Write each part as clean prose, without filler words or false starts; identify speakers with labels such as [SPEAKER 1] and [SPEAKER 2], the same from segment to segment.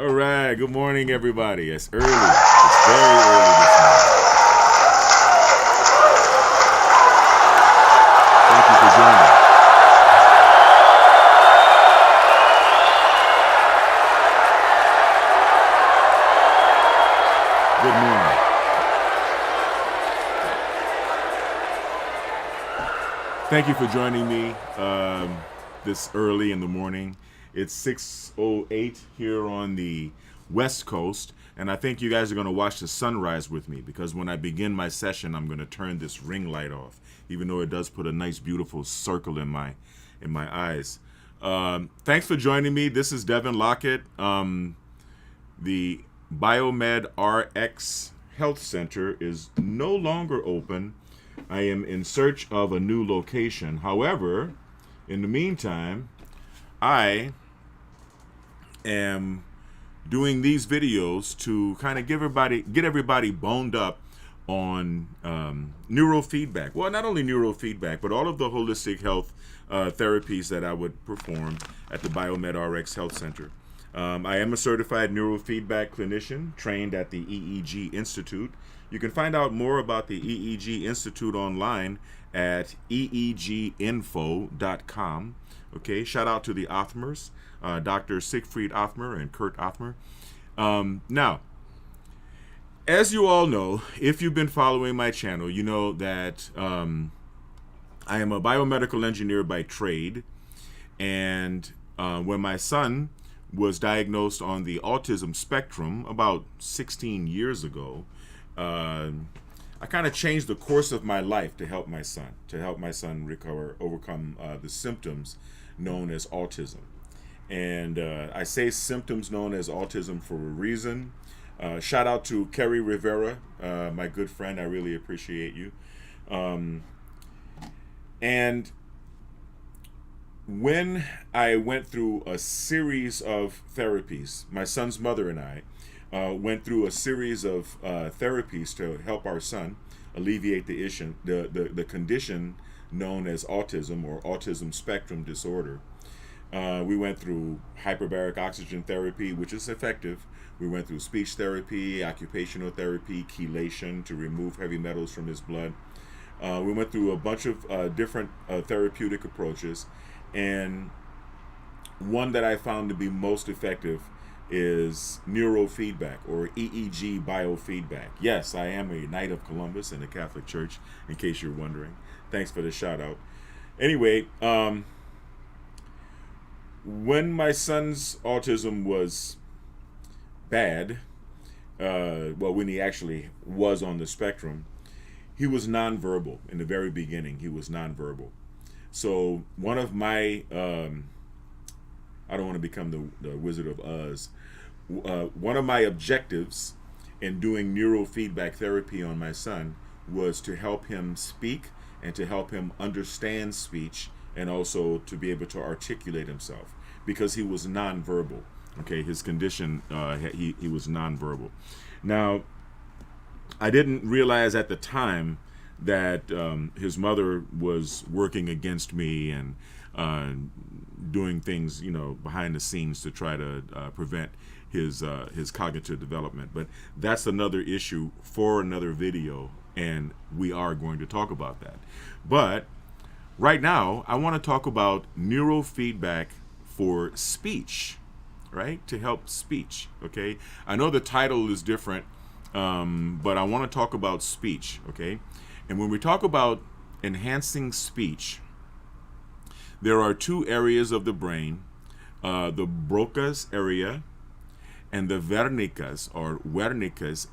[SPEAKER 1] All right, good morning, everybody. It's early. It's very early this morning. Thank you for joining. Good morning. Thank you for joining me this early in the morning. It's 6:08 here on the West Coast, and I think you guys are going to watch the sunrise with me, because when I begin my session, I'm going to turn this ring light off, even though it does put a nice, beautiful circle in my eyes. Thanks for joining me. This is Devin Lockett. The Biomed RX Health Center is no longer open. I am in search of a new location. However, in the meantime, I am doing these videos to kind of get everybody boned up on neurofeedback. Well, not only neurofeedback, but all of the holistic health therapies that I would perform at the Biomed RX Health Center. I am a certified neurofeedback clinician trained at the EEG Institute. You can find out more about the EEG Institute online at eeginfo.com. Okay, shout out to the Othmers, Dr. Siegfried Othmer and Kurt Othmer. Now, as you all know, if you've been following my channel, you know that I am a biomedical engineer by trade. And when my son was diagnosed on the autism spectrum about 16 years ago, I kind of changed the course of my life to help my son overcome the symptoms known as autism. And I say symptoms known as autism for a reason. Shout out to Kerry Rivera, my good friend. I really appreciate you. And when I went through a series of therapies, my son's mother and I went through a series of therapies to help our son alleviate the issue, the condition known as autism or autism spectrum disorder. We went through hyperbaric oxygen therapy, which is effective. We went through speech therapy, occupational therapy, chelation to remove heavy metals from his blood. We went through a bunch of different therapeutic approaches, and one that I found to be most effective is neurofeedback or EEG biofeedback. Yes, I am a Knight of Columbus in the Catholic Church, in case you're wondering. Thanks for the shout out. Anyway, when my son's autism was bad, when he actually was on the spectrum, he was nonverbal. In the very beginning, he was nonverbal. So one of my, I don't want to become the Wizard of Oz. One of my objectives in doing neurofeedback therapy on my son was to help him speak and to help him understand speech, and also to be able to articulate himself, because he was nonverbal. Okay, his condition, he was nonverbal. Now, I didn't realize at the time that his mother was working against me and doing things, behind the scenes to try to prevent his cognitive development. But that's another issue for another video, and we are going to talk about that. But right now, I want to talk about neurofeedback for speech, right? To help speech, okay? I know the title is different, but I want to talk about speech, okay? And when we talk about enhancing speech, there are two areas of the brain, the Broca's area and the Wernicke's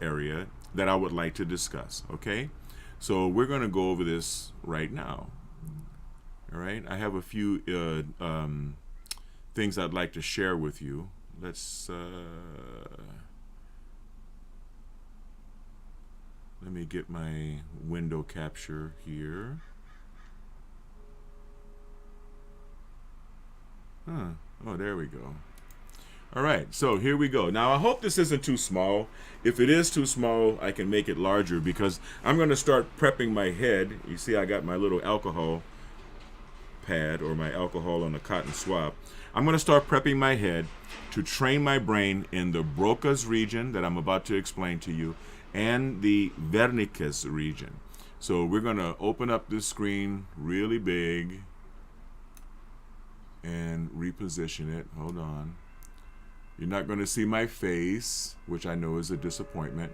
[SPEAKER 1] area, that I would like to discuss, okay? So we're going to go over this right now, all right? I have a few things I'd like to share with you. Let's, let me get my window capture here. Oh, there we go. All right, so here we go. Now, I hope this isn't too small. If it is too small, I can make it larger, because I'm going to start prepping my head. You see, I got my little alcohol pad or my alcohol on a cotton swab, I'm going to start prepping my head to train my brain in the Broca's region that I'm about to explain to you and the Wernicke's region. So we're going to open up this screen really big and reposition it. Hold on. You're not going to see my face, which I know is a disappointment.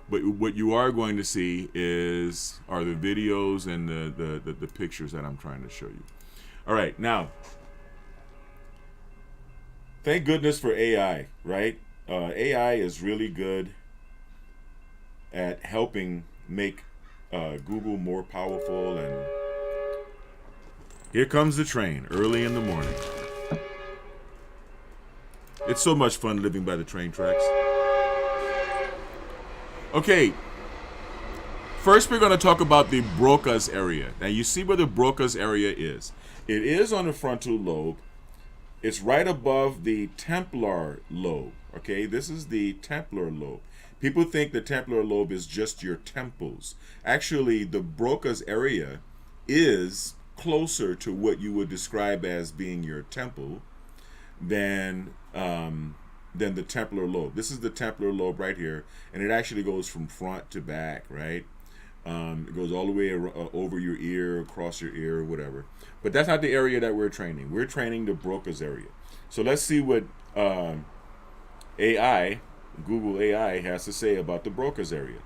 [SPEAKER 1] But what you are going to see are the videos and the pictures that I'm trying to show you. All right, now, thank goodness for AI, right? AI is really good at helping make Google more powerful. And here comes the train early in the morning. It's so much fun living by the train tracks. Okay, first we're going to talk about the Broca's area. Now you see where the Broca's area is. It is on the frontal lobe. It's right above the templar lobe. Okay, this is the templar lobe. People think the templar lobe is just your temples. Actually, the Broca's area is closer to what you would describe as being your temple than the templar lobe. This is the templar lobe right here, and it actually goes from front to back, right? It goes all the way over your ear, across your ear, whatever. But that's not the area that we're training. We're training the Broca's area. So let's see what AI, Google AI, has to say about the Broca's area.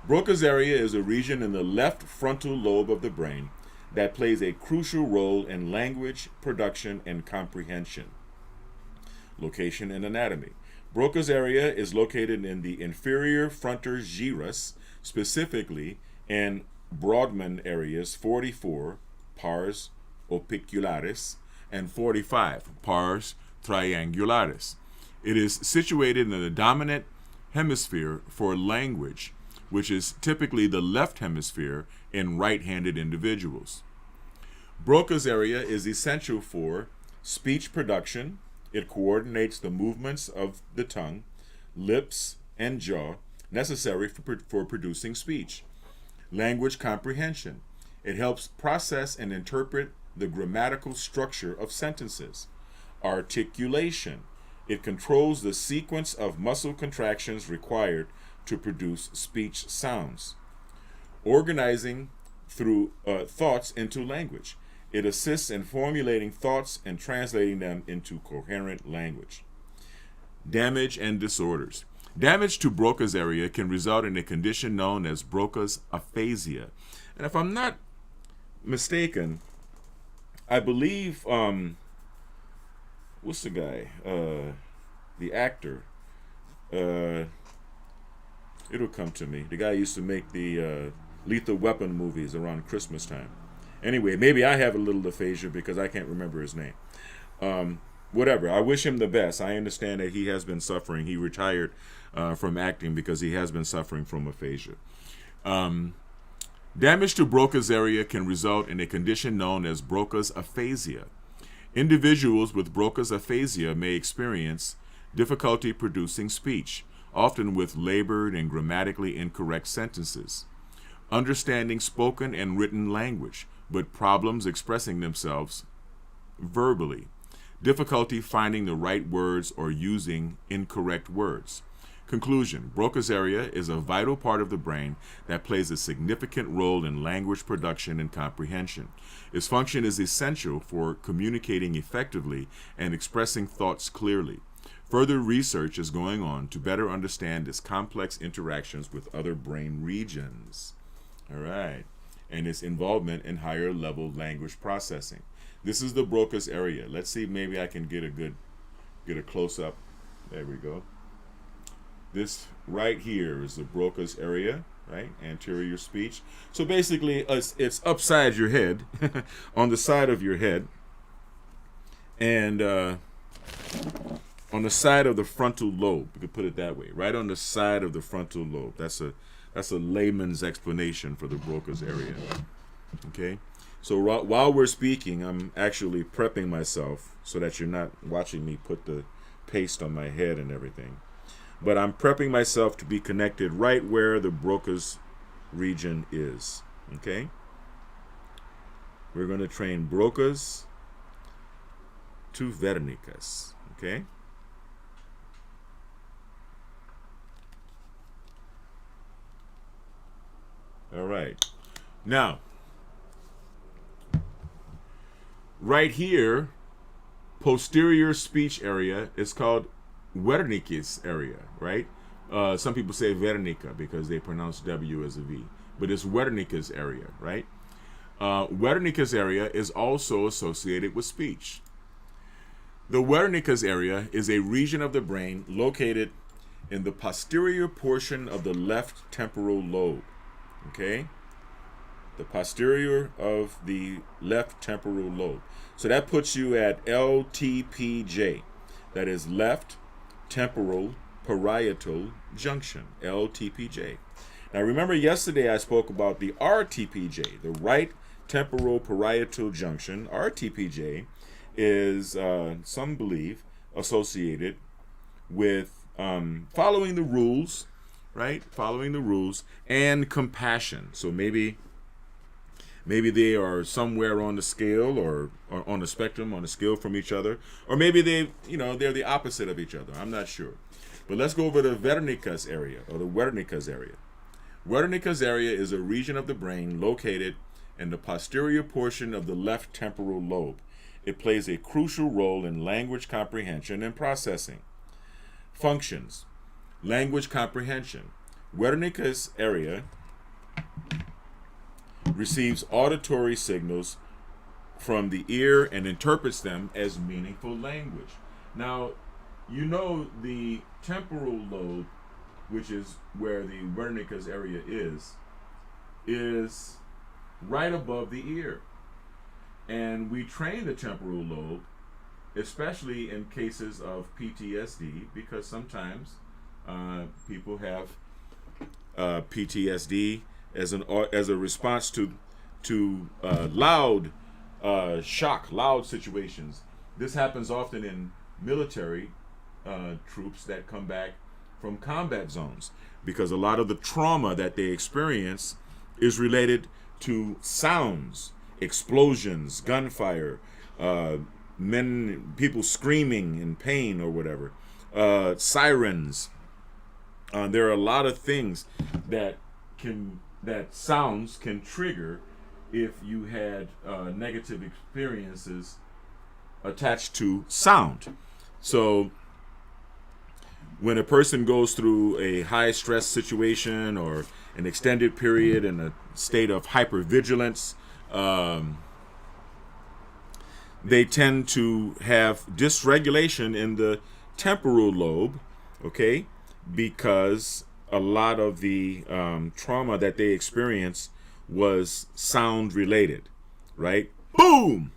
[SPEAKER 1] Broca's area is a region in the left frontal lobe of the brain that plays a crucial role in language production and comprehension. Location and anatomy. Broca's area is located in the inferior frontal gyrus, specifically in Brodmann areas 44, pars opicularis, and 45, pars triangularis. It is situated in the dominant hemisphere for language, which is typically the left hemisphere in right-handed individuals. Broca's area is essential for speech production. It coordinates the movements of the tongue, lips, and jaw necessary for producing speech. Language comprehension. It helps process and interpret the grammatical structure of sentences. Articulation. It controls the sequence of muscle contractions required to produce speech sounds. Organizing through thoughts into language. It assists in formulating thoughts and translating them into coherent language. Damage and disorders. Damage to Broca's area can result in a condition known as Broca's aphasia. And if I'm not mistaken, I believe, what's the guy? The actor. It'll come to me. The guy used to make the Lethal Weapon movies around Christmas time. Anyway, maybe I have a little aphasia because I can't remember his name. Whatever. I wish him the best. I understand that he has been suffering. He retired from acting because he has been suffering from aphasia. Damage to Broca's area can result in a condition known as Broca's aphasia. Individuals with Broca's aphasia may experience difficulty producing speech, often with labored and grammatically incorrect sentences. Understanding spoken and written language, but problems expressing themselves verbally. Difficulty finding the right words or using incorrect words. Conclusion. Broca's area is a vital part of the brain that plays a significant role in language production and comprehension. Its function is essential for communicating effectively and expressing thoughts clearly. Further research is going on to better understand its complex interactions with other brain regions. All right. And its involvement in higher level language processing. This is the Broca's area. Let's see, maybe I can get a close up. There we go. This right here is the Broca's area, right? Anterior speech. So basically, it's upside your head, on the side of your head, and on the side of the frontal lobe. You could put it that way, right on the side of the frontal lobe. That's a layman's explanation for the Broca's area. Okay, so while we're speaking, I'm actually prepping myself so that you're not watching me put the paste on my head and everything. But I'm prepping myself to be connected right where the Broca's region is. Okay? We're going to train Broca's to Wernicke's. Okay? All right. Now, right here, posterior speech area is called Wernicke's area, right? Some people say Wernicke because they pronounce W as a V, but it's Wernicke's area, right? Wernicke's area is also associated with speech. The Wernicke's area is a region of the brain located in the posterior portion of the left temporal lobe. Okay? The posterior of the left temporal lobe. So that puts you at LTPJ. That is left temporal parietal junction, LTPJ. Now remember yesterday I spoke about the RTPJ, the right temporal parietal junction. RTPJ is, some believe, associated with following the rules, right? Following the rules and compassion. So maybe they are somewhere on the scale or on the spectrum, on the scale from each other, or maybe they're the opposite of each other. I'm not sure. But let's go over to Wernicke's area, or the Wernicke's area. Wernicke's area is a region of the brain located in the posterior portion of the left temporal lobe. It plays a crucial role in language comprehension and processing. Functions: language comprehension. Wernicke's area receives auditory signals from the ear and interprets them as meaningful language. Now, you know the temporal lobe, which is where the Wernicke's area is right above the ear. And we train the temporal lobe, especially in cases of PTSD, because sometimes people have PTSD as a response to loud shock, loud situations. This happens often in military troops that come back from combat zones, because a lot of the trauma that they experience is related to sounds, explosions, gunfire, people screaming in pain or whatever, sirens. There are a lot of things that sounds can trigger if you had negative experiences attached to sound. So when a person goes through a high stress situation or an extended period in a state of hypervigilance, they tend to have dysregulation in the temporal lobe, okay, because a lot of the trauma that they experience was sound related, right? Boom!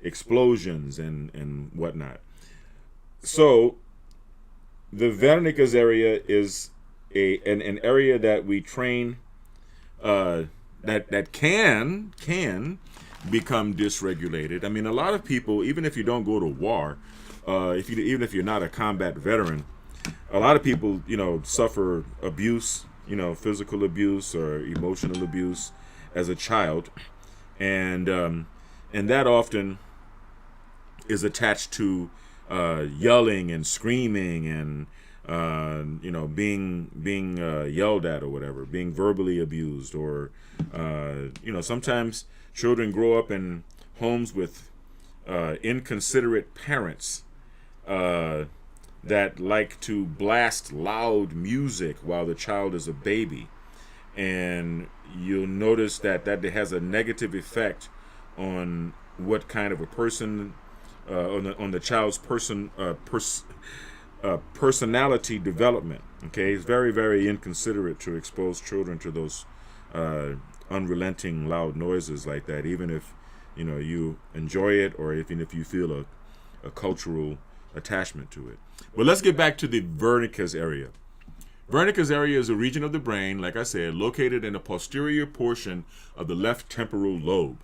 [SPEAKER 1] Explosions and whatnot. So the Wernicke's area is an area that we train that can become dysregulated. I mean, a lot of people, even if you don't go to war, even if you're not a combat veteran, a lot of people, suffer abuse, physical abuse or emotional abuse as a child, and that often is attached to yelling and screaming and being yelled at or whatever, being verbally abused, or sometimes children grow up in homes with inconsiderate parents that like to blast loud music while the child is a baby, and you'll notice that has a negative effect on what kind of a person, on the child's personality development. Okay, it's very, very inconsiderate to expose children to those unrelenting loud noises like that, even if you enjoy it, or even if you feel a cultural attachment to it. But let's get back to the Wernicke's area. Wernicke's area is a region of the brain, like I said, located in the posterior portion of the left temporal lobe.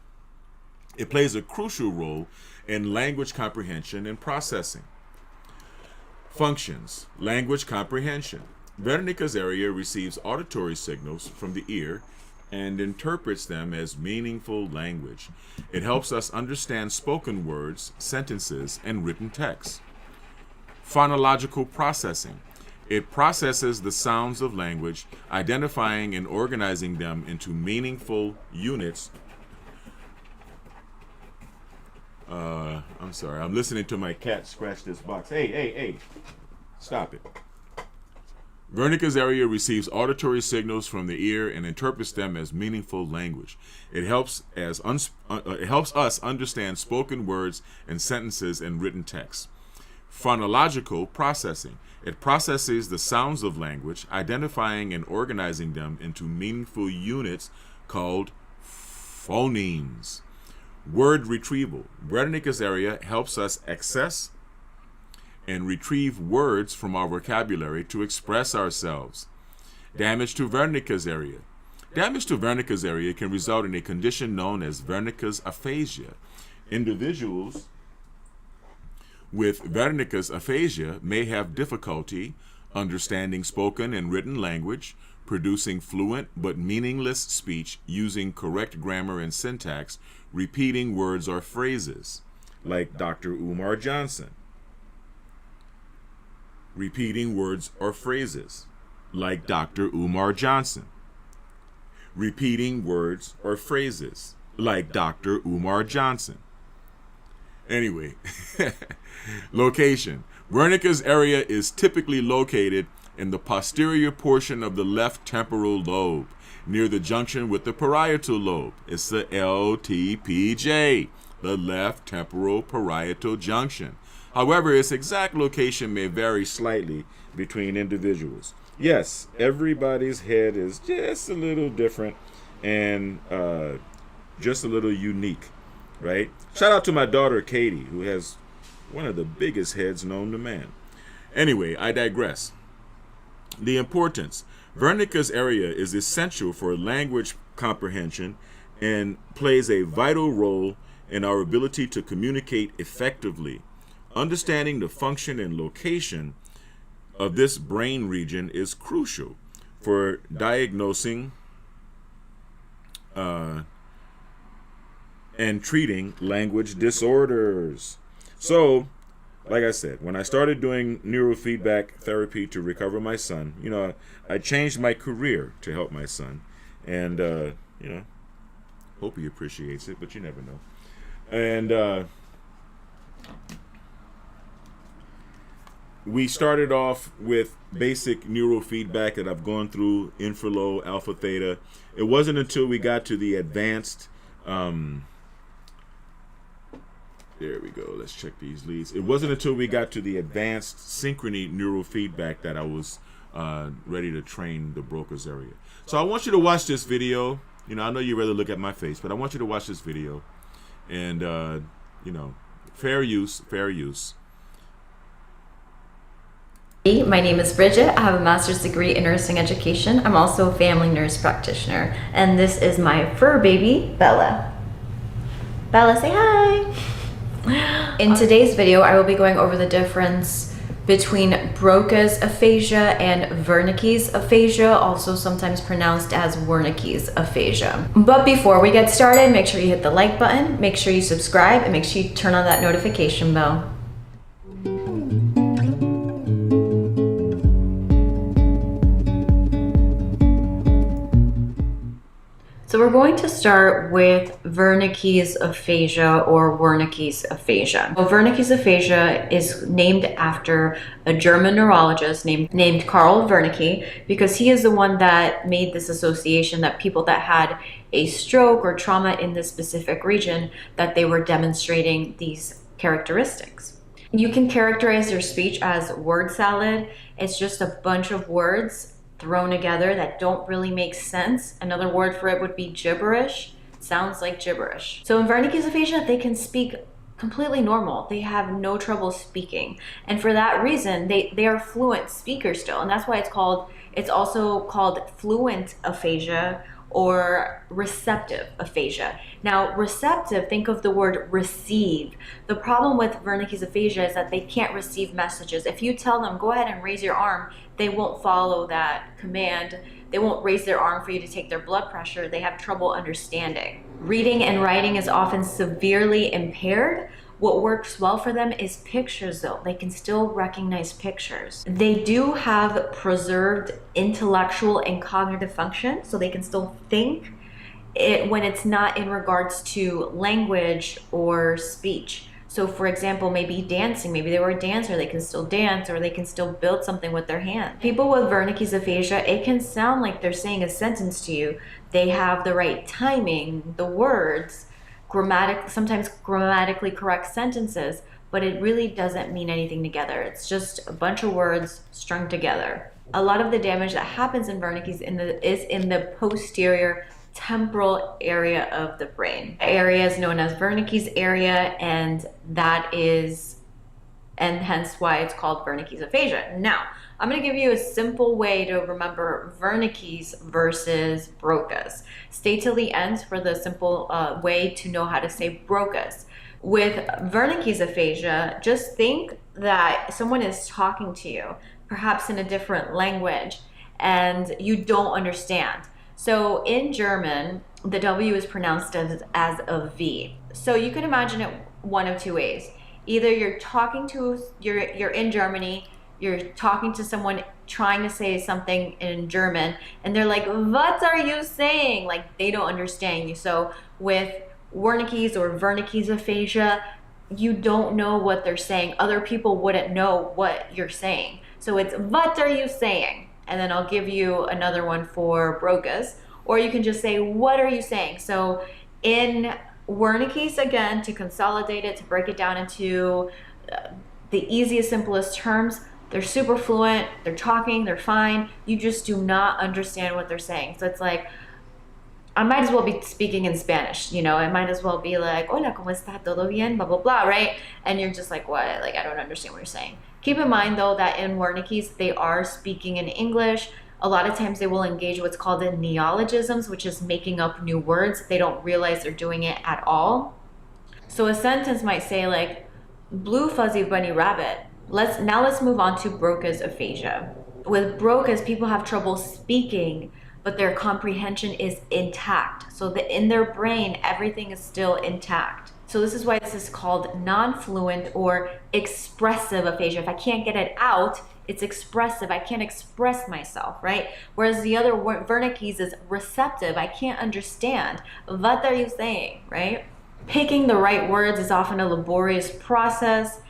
[SPEAKER 1] It plays a crucial role in language comprehension and processing. Functions: language comprehension. Wernicke's area receives auditory signals from the ear and interprets them as meaningful language. It helps us understand spoken words, sentences, and written text. Phonological processing. It processes the sounds of language, identifying and organizing them into meaningful units. I'm sorry, I'm listening to my cat scratch this box. Hey, stop it. Wernicke's area receives auditory signals from the ear and interprets them as meaningful language. It helps us understand spoken words and sentences and written text. Phonological processing. It processes the sounds of language, identifying and organizing them into meaningful units called phonemes. Word retrieval. Wernicke's area helps us access and retrieve words from our vocabulary to express ourselves. Damage to Wernicke's area. Damage to Wernicke's area can result in a condition known as Wernicke's aphasia. Individuals with Wernicke's aphasia may have difficulty understanding spoken and written language, producing fluent but meaningless speech, using correct grammar and syntax, repeating words or phrases, like Dr. Umar Johnson. Repeating words or phrases, like Dr. Umar Johnson. Repeating words or phrases, like Dr. Umar Johnson. Anyway, location. Wernicke's area is typically located in the posterior portion of the left temporal lobe, near the junction with the parietal lobe. It's the LTPJ, the left temporal parietal junction. However, its exact location may vary slightly between individuals. Yes, everybody's head is just a little different and just a little unique, right? Shout out to my daughter, Katie, who has one of the biggest heads known to man. Anyway, I digress. The importance. Wernicke's area is essential for language comprehension and plays a vital role in our ability to communicate effectively. Understanding the function and location of this brain region is crucial for diagnosing and treating language disorders. So, like I said, when I started doing neurofeedback therapy to recover my son, I changed my career to help my son. And, hope he appreciates it, but you never know. And we started off with basic neurofeedback that I've gone through, infralow, alpha, theta. It wasn't until we got to the advanced, there we go, let's check these leads. It wasn't until we got to the advanced Synchrony neurofeedback that I was ready to train the broca's area. So I want you to watch this video. I know you'd rather look at my face, but I want you to watch this video. And, fair use, fair use.
[SPEAKER 2] My name is Bridget. I have a master's degree in nursing education. I'm also a family nurse practitioner. And this is my fur baby, Bella. Bella, say hi. In today's video, I will be going over the difference between Broca's aphasia and Wernicke's aphasia, also sometimes pronounced as Wernicke's aphasia. But before we get started, make sure you hit the like button, make sure you subscribe, and make sure you turn on that notification bell. So we're going to start with Wernicke's aphasia or Wernicke's aphasia. Well, Wernicke's aphasia is named after a German neurologist named Karl Wernicke, because he is the one that made this association that people that had a stroke or trauma in this specific region, that they were demonstrating these characteristics. You can characterize your speech as word salad. It's just a bunch of words thrown together that don't really make sense. Another word for it would be gibberish. It sounds like gibberish. So in Wernicke's aphasia, they can speak completely normal. They have no trouble speaking. And for that reason, they are fluent speakers still. And that's why it's also called fluent aphasia or receptive aphasia. Now, receptive, think of the word receive. The problem with Wernicke's aphasia is that they can't receive messages. If you tell them, go ahead and raise your arm, they won't follow that command. They won't raise their arm for you to take their blood pressure. They have trouble understanding. Reading and writing is often severely impaired. What works well for them is pictures, though. They can still recognize pictures. They do have preserved intellectual and cognitive function, so they can still think when it's not in regards to language or speech. So for example, maybe dancing, maybe they were a dancer, they can still dance, or they can still build something with their hand. People with Wernicke's aphasia, it can sound like they're saying a sentence to you. They have the right timing, the words, sometimes grammatically correct sentences, but it really doesn't mean anything together. It's just a bunch of words strung together. A lot of the damage that happens in Wernicke's is in the posterior temporal area of the brain. The area is known as Wernicke's area, and hence why it's called Wernicke's aphasia. Now, I'm going to give you a simple way to remember Wernicke's versus Broca's. Stay till the end for the simple way to know how to say Broca's. With Wernicke's aphasia, just think that someone is talking to you, perhaps in a different language, and you don't understand. So in German, the W is pronounced as a V. So you can imagine it one of two ways. Either you're in Germany, you're talking to someone trying to say something in German, and they're like, "What are you saying?" Like they don't understand you. So with Wernicke's or Wernicke's aphasia, you don't know what they're saying. Other people wouldn't know what you're saying. So it's, "What are you saying?" And then I'll give you another one for Broca's, or you can just say, "What are you saying?" So in Wernicke's, again, to consolidate it, to break it down into the easiest, simplest terms, they're super fluent, they're talking, they're fine. You just do not understand what they're saying. So it's like, I might as well be speaking in Spanish, you know, I might as well be like, "Hola, ¿cómo está? ¿Todo bien?" Blah, blah, blah, right? And you're just like, "What? Like, I don't understand what you're saying." Keep in mind, though, that in Wernicke's, they are speaking in English. A lot of times they will engage what's called in neologisms, which is making up new words. They don't realize they're doing it at all. So a sentence might say like, "Blue fuzzy bunny rabbit." Let's move on to Broca's aphasia. With Broca's, people have trouble speaking, but their comprehension is intact. So in their brain, everything is still intact. So this is why this is called non-fluent or expressive aphasia. If I can't get it out, it's expressive. I can't express myself, right? Whereas the other Wernicke's is receptive. I can't understand. What are you saying, right? Picking the right words is often a laborious process.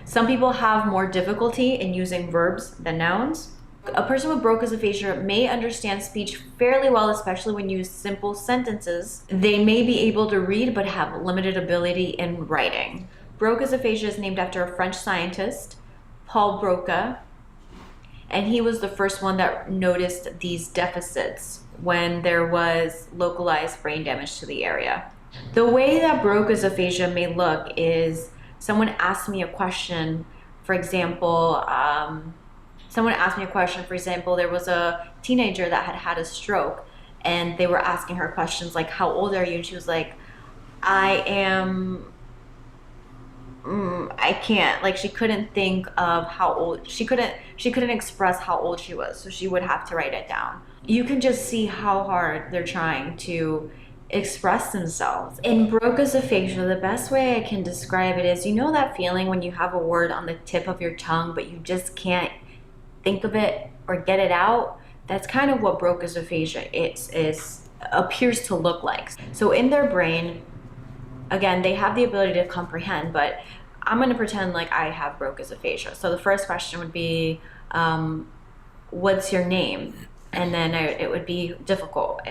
[SPEAKER 2] Some people have more difficulty in using verbs than nouns. A person with Broca's aphasia may understand speech fairly well, especially when used simple sentences. They may be able to read but have limited ability in writing. Broca's aphasia is named after a French scientist, Paul Broca, and he was the first one that noticed these deficits when there was localized brain damage to the area. The way that Broca's aphasia may look is someone asked me a question, for example, there was a teenager that had a stroke, and they were asking her questions like, "How old are you?" And she was like, "I can't," like she couldn't think of how old, she couldn't express how old she was, so she would have to write it down. You can just see how hard they're trying to express themselves. In Broca's aphasia, the best way I can describe it is, you know that feeling when you have a word on the tip of your tongue, but you just can't think of it or get it out? That's kind of what Broca's aphasia appears to look like. So in their brain, again, they have the ability to comprehend, but I'm going to pretend like I have Broca's aphasia. So the first question would be, "What's your name?" And then it would be difficult.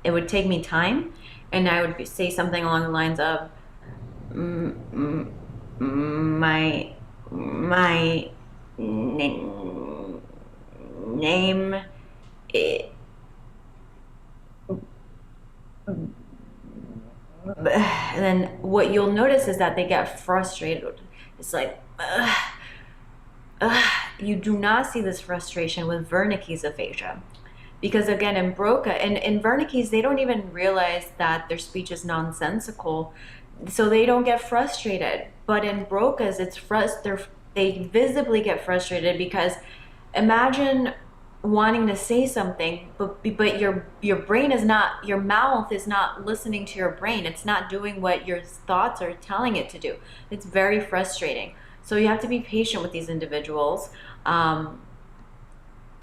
[SPEAKER 2] It would take me time, and I would say something along the lines of, my name is," and then what you'll notice is that they get frustrated. It's like, you do not see this frustration with Wernicke's aphasia. Because again, in Broca, in Wernicke's, they don't even realize that their speech is nonsensical, so they don't get frustrated. But in Broca's, they visibly get frustrated, because imagine wanting to say something, but your brain is not, your mouth is not listening to your brain. It's not doing what your thoughts are telling it to do. It's very frustrating. So you have to be patient with these individuals.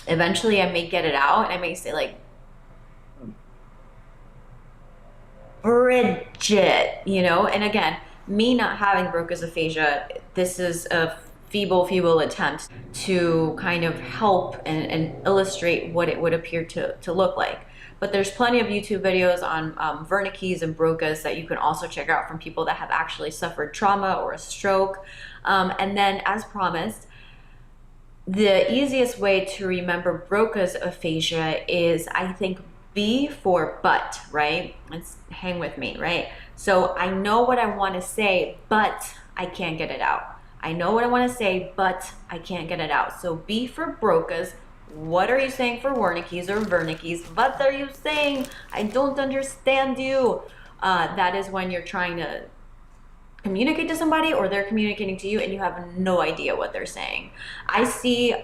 [SPEAKER 2] Eventually I may get it out. I may say like, Bridget, you know, and again, me not having Broca's aphasia, this is a feeble attempt to kind of help and illustrate what it would appear to look like. But there's plenty of YouTube videos on Wernicke's and Broca's that you can also check out from people that have actually suffered trauma or a stroke. And then, as promised, the easiest way to remember Broca's aphasia is, I think, B for but, right? Let's hang with me, right? So I know what I want to say, but I can't get it out. I know what I want to say, but I can't get it out. So B for Broca's. What are you saying for Wernicke's or Wernicke's? What are you saying? I don't understand you. That is when you're trying to communicate to somebody, or they're communicating to you and you have no idea what they're saying. I see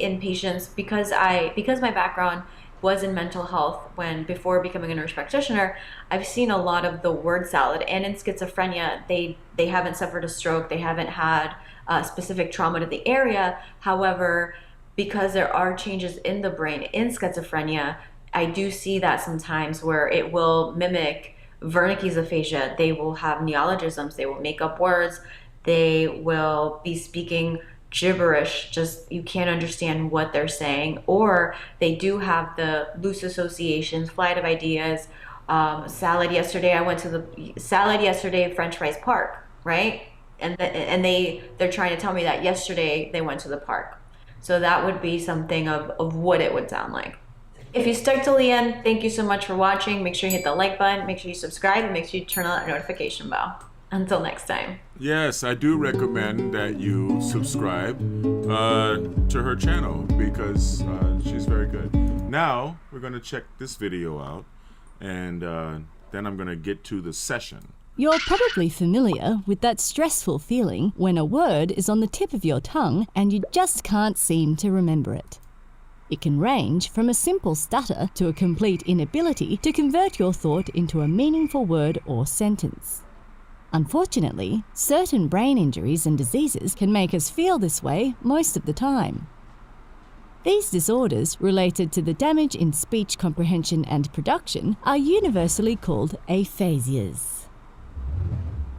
[SPEAKER 2] in patients, because my background was in mental health before becoming a nurse practitioner, I've seen a lot of the word salad. And in schizophrenia, they haven't suffered a stroke, they haven't had specific trauma to the area. However, because there are changes in the brain in schizophrenia, I do see that sometimes where it will mimic Wernicke's aphasia. They will have neologisms, they will make up words, they will be speaking gibberish, just you can't understand what they're saying, or they do have the loose associations, flight of ideas. Salad yesterday, French fries park, right? And they're trying to tell me that yesterday they went to the park. So that would be something of what it would sound like. If you stuck till the end, thank you so much for watching. Make sure you hit the like button, make sure you subscribe, and make sure you turn on that notification bell. Until next time.
[SPEAKER 1] Yes, I do recommend that you subscribe to her channel, because she's very good. Now, we're going to check this video out, and then I'm going to get to the session.
[SPEAKER 3] You're probably familiar with that stressful feeling when a word is on the tip of your tongue and you just can't seem to remember it. It can range from a simple stutter to a complete inability to convert your thought into a meaningful word or sentence. Unfortunately, certain brain injuries and diseases can make us feel this way most of the time. These disorders related to the damage in speech comprehension and production are universally called aphasias.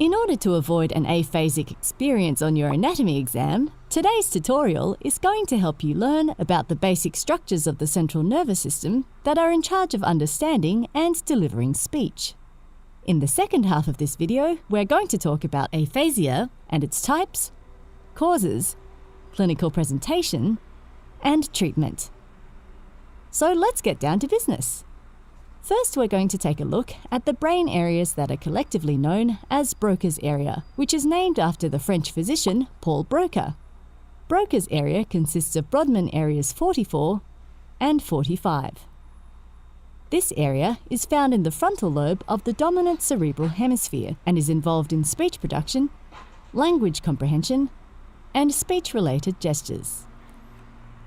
[SPEAKER 3] In order to avoid an aphasic experience on your anatomy exam, today's tutorial is going to help you learn about the basic structures of the central nervous system that are in charge of understanding and delivering speech. In the second half of this video, we're going to talk about aphasia and its types, causes, clinical presentation, and treatment. So let's get down to business. First, we're going to take a look at the brain areas that are collectively known as Broca's area, which is named after the French physician Paul Broca. Broca's area consists of Brodmann areas 44 and 45. This area is found in the frontal lobe of the dominant cerebral hemisphere and is involved in speech production, language comprehension, and speech-related gestures.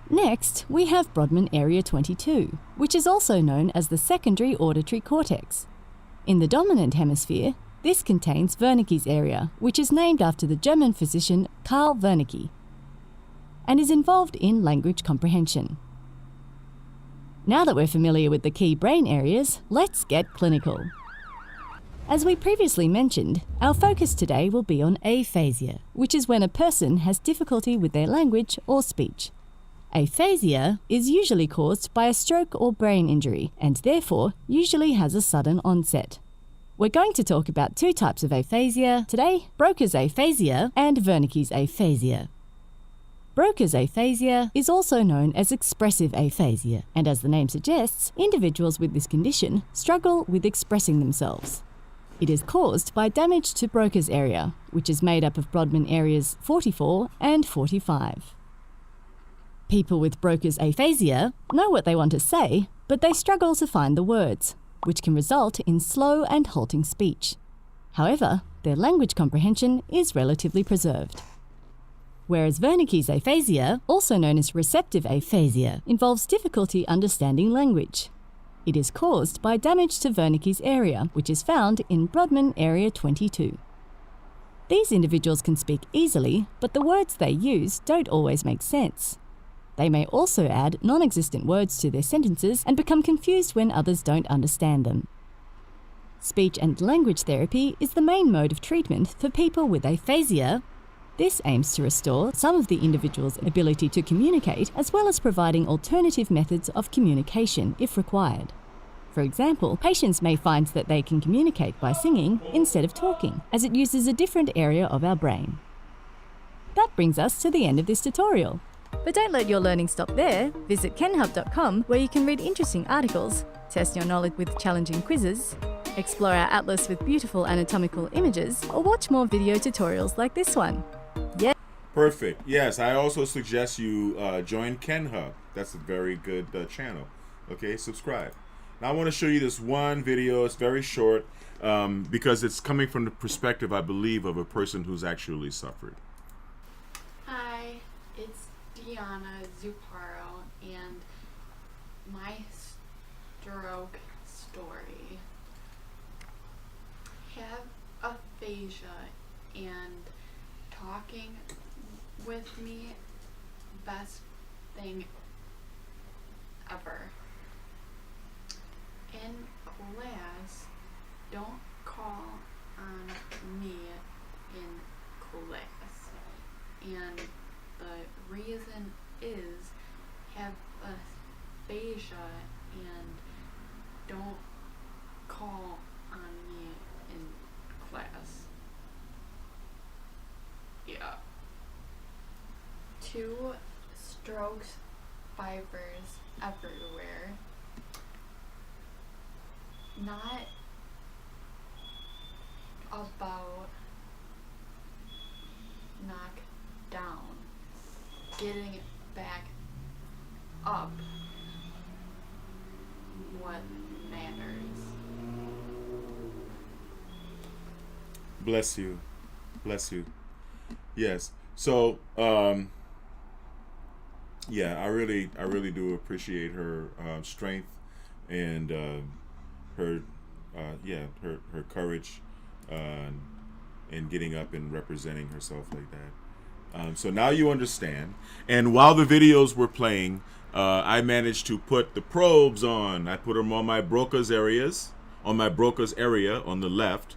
[SPEAKER 3] Next, we have Brodmann area 22, which is also known as the secondary auditory cortex. In the dominant hemisphere, this contains Wernicke's area, which is named after the German physician Karl Wernicke, and is involved in language comprehension. Now that we're familiar with the key brain areas, let's get clinical. As we previously mentioned, our focus today will be on aphasia, which is when a person has difficulty with their language or speech. Aphasia is usually caused by a stroke or brain injury, and therefore usually has a sudden onset. We're going to talk about two types of aphasia today: Broca's aphasia and Wernicke's aphasia. Broca's aphasia is also known as expressive aphasia, and as the name suggests, individuals with this condition struggle with expressing themselves. It is caused by damage to Broca's area, which is made up of Brodmann areas 44 and 45. People with Broca's aphasia know what they want to say, but they struggle to find the words, which can result in slow and halting speech. However, their language comprehension is relatively preserved. Whereas Wernicke's aphasia, also known as receptive aphasia, involves difficulty understanding language. It is caused by damage to Wernicke's area, which is found in Brodmann Area 22. These individuals can speak easily, but the words they use don't always make sense. They may also add non-existent words to their sentences and become confused when others don't understand them. Speech and language therapy is the main mode of treatment for people with aphasia. This aims to restore some of the individual's ability to communicate, as well as providing alternative methods of communication if required. For example, patients may find that they can communicate by singing instead of talking, as it uses a different area of our brain. That brings us to the end of this tutorial. But don't let your learning stop there. Visit kenhub.com, where you can read interesting articles, test your knowledge with challenging quizzes, explore our atlas with beautiful anatomical images, or watch more video tutorials like this one. Yeah.
[SPEAKER 1] Perfect. Yes, I also suggest you join KenHub. That's a very good channel. Okay, subscribe. Now I want to show you this one video. It's very short because it's coming from the perspective, I believe, of a person who's actually suffered.
[SPEAKER 4] Hi, it's Diana Zuparo and my stroke story. Have aphasia and talking with me, best thing ever. In class, don't call on me in class. And the reason is have aphasia and don't call on me in class. Yeah. 2 strokes, fibers everywhere. Not about knock down, getting back up what matters.
[SPEAKER 1] Bless you. Bless you. Yes. So, yeah, I really do appreciate her strength and her courage in getting up and representing herself like that. So now you understand. And while the videos were playing, I managed to put the probes on. I put them on my Broca's areas, on my Broca's area on the left,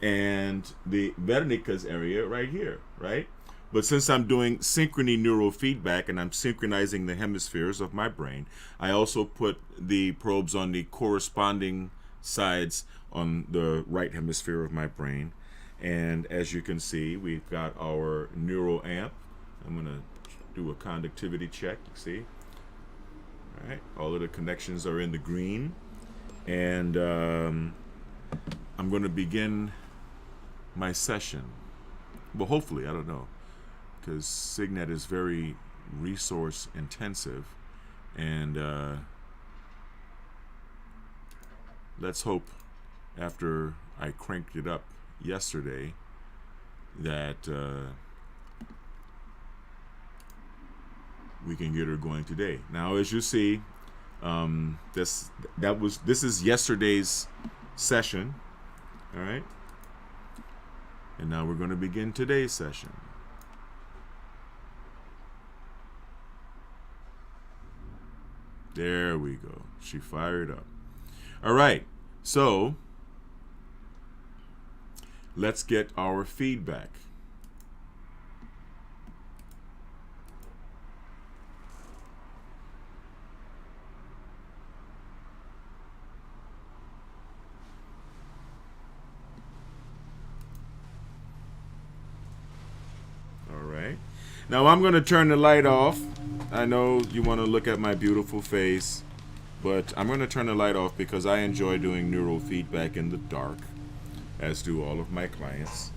[SPEAKER 1] and the Wernicke's area right here, right? But since I'm doing Synchrony neurofeedback and I'm synchronizing the hemispheres of my brain, I also put the probes on the corresponding sides on the right hemisphere of my brain. And as you can see, we've got our neuro amp. I'm going to do a conductivity check, see? All right, all of the connections are in the green. And I'm going to begin my session. Well, hopefully, I don't know, because Signet is very resource intensive. And let's hope after I cranked it up yesterday that we can get her going today. Now, as you see, this is yesterday's session, all right? And now we're going to begin today's session. There we go. She fired up. All right. So let's get our feedback. All right. Now I'm going to turn the light off. I know you want to look at my beautiful face, but I'm going to turn the light off because I enjoy doing neurofeedback in the dark, as do all of my clients.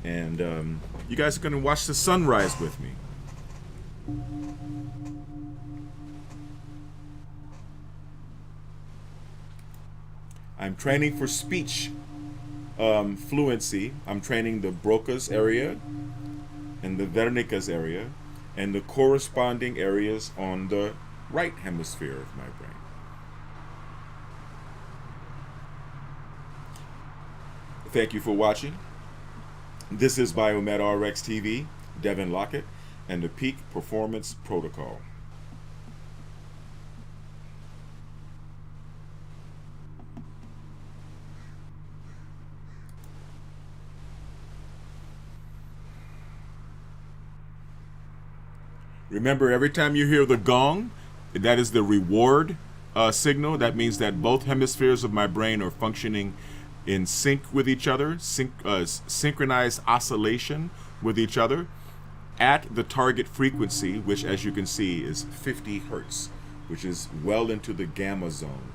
[SPEAKER 1] And you guys are going to watch the sunrise with me. I'm training for speech fluency. I'm training the Broca's area, and the Wernicke's area, and the corresponding areas on the right hemisphere of my brain. Thank you for watching. This is Biomed RX TV, Devin Lockett, and the Peak Performance Protocol. Remember, every time you hear the gong, that is the reward signal. That means that both hemispheres of my brain are functioning in sync with each other, synchronized oscillation with each other at the target frequency, which, as you can see, is 50 hertz, which is well into the gamma zone.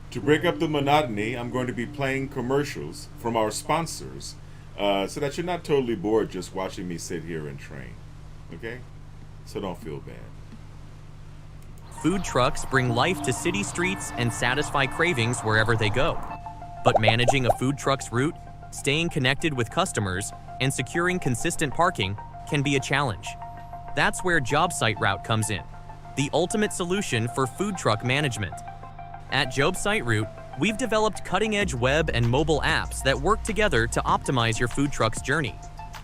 [SPEAKER 1] To break up the monotony, I'm going to be playing commercials from our sponsors so that you're not totally bored just watching me sit here and train. Okay? So don't feel bad.
[SPEAKER 5] Food trucks bring life to city streets and satisfy cravings wherever they go. But managing a food truck's route, staying connected with customers, and securing consistent parking can be a challenge. That's where JobSite Route comes in, the ultimate solution for food truck management. At JobSite Route, we've developed cutting-edge web and mobile apps that work together to optimize your food truck's journey.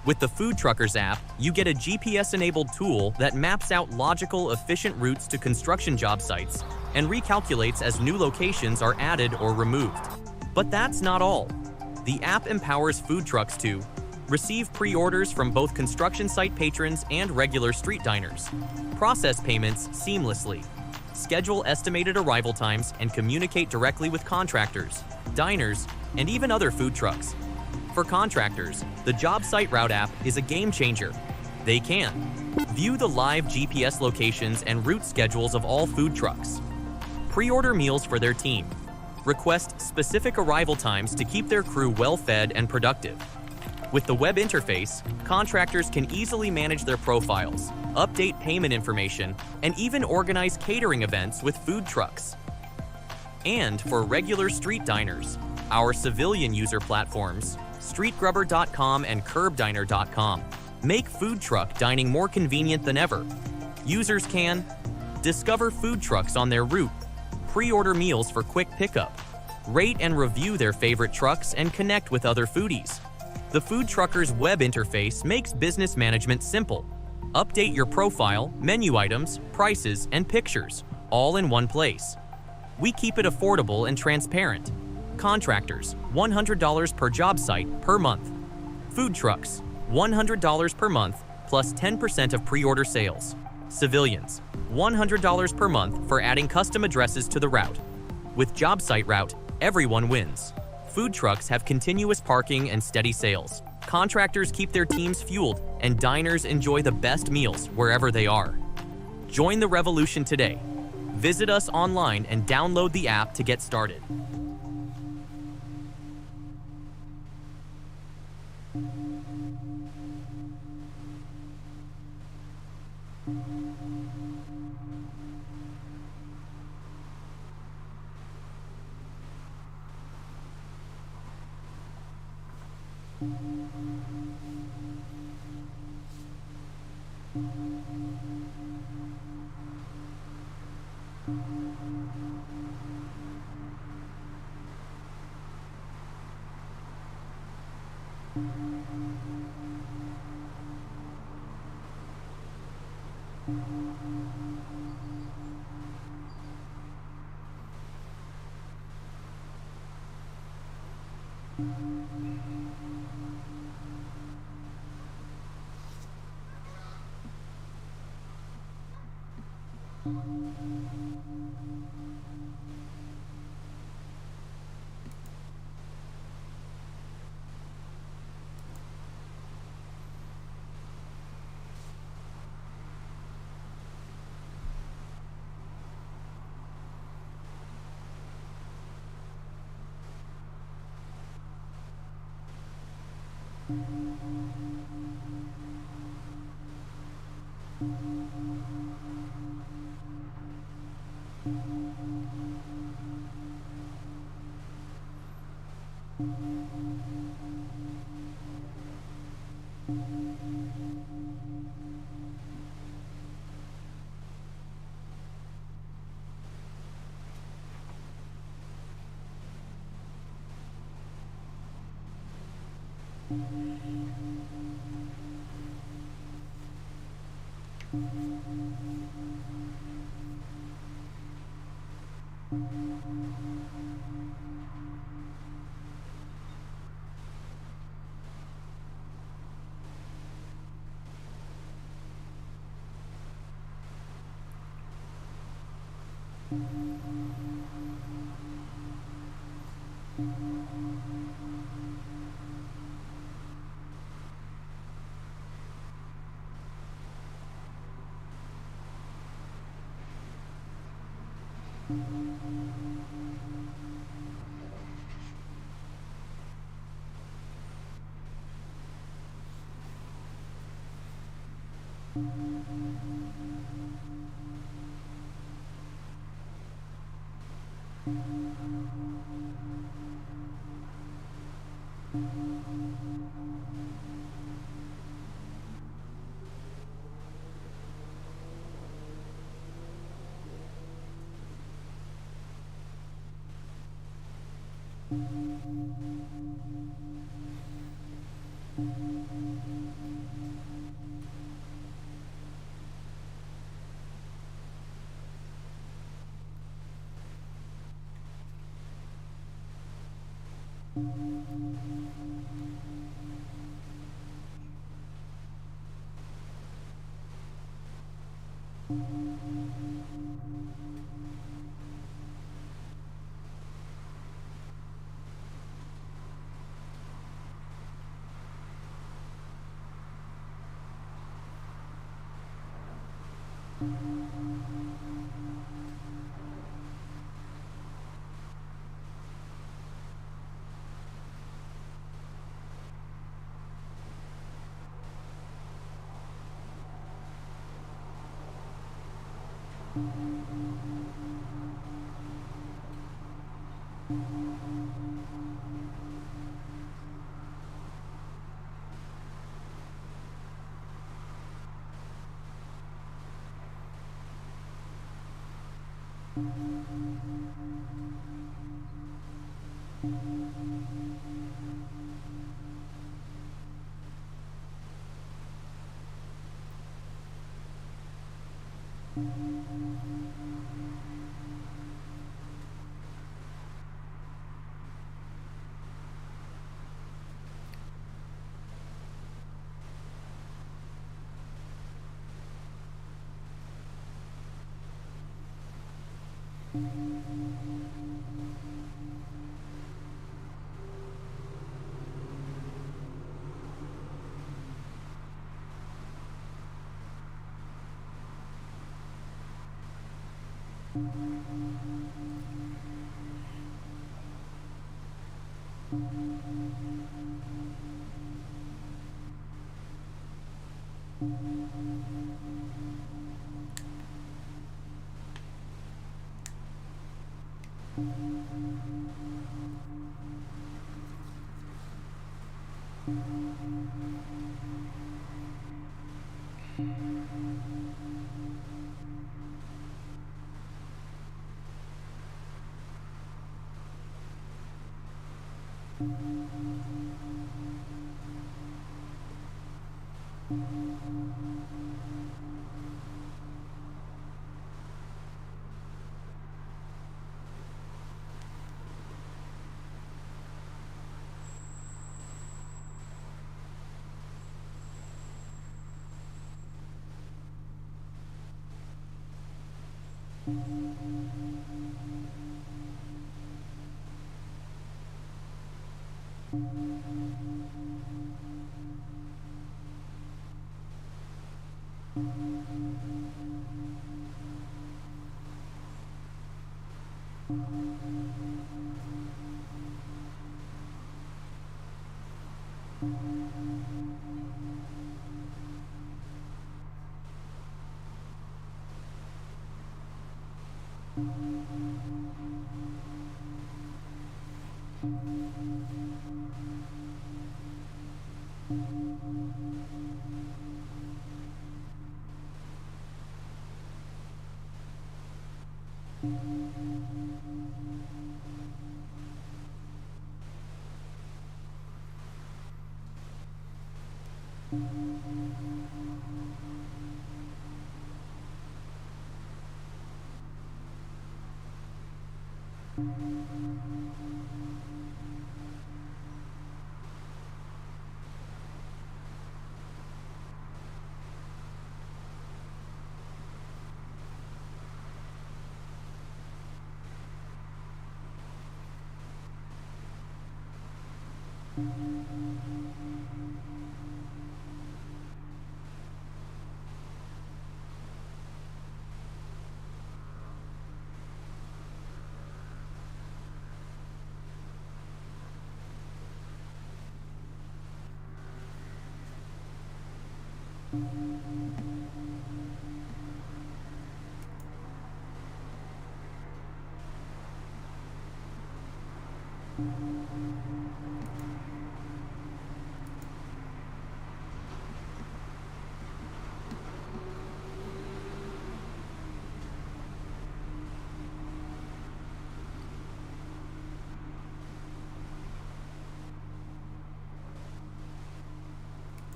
[SPEAKER 5] With the Food Truckers app, you get a GPS-enabled tool that maps out logical, efficient routes to construction job sites and recalculates as new locations are added or removed. But that's not all. The app empowers food trucks to receive pre-orders from both construction site patrons and regular street diners, process payments seamlessly, schedule estimated arrival times, and communicate directly with contractors, diners, and even other food trucks. For contractors, the JobSite Route app is a game changer. They can view the live GPS locations and route schedules of all food trucks, pre-order meals for their team, request specific arrival times to keep their crew well-fed and productive. With the web interface, contractors can easily manage their profiles, update payment information, and even organize catering events with food trucks. And for regular street diners, our civilian user platforms, StreetGrubber.com and CurbDiner.com, make food truck dining more convenient than ever. Users can discover food trucks on their route, pre-order meals for quick pickup, rate and review their favorite trucks, and connect with other foodies. The Food Truckers web interface makes business management simple. Update your profile, menu items, prices, and pictures, all in one place. We keep it affordable and transparent. Contractors, $100 per job site per month. Food trucks, $100 per month plus 10% of pre-order sales. Civilians, $100 per month for adding custom addresses to the route. With JobSite Route, everyone wins. Food trucks have continuous parking and steady sales. Contractors keep their teams fueled, and diners enjoy the best meals wherever they are. Join the revolution today. Visit us online and download the app to get started.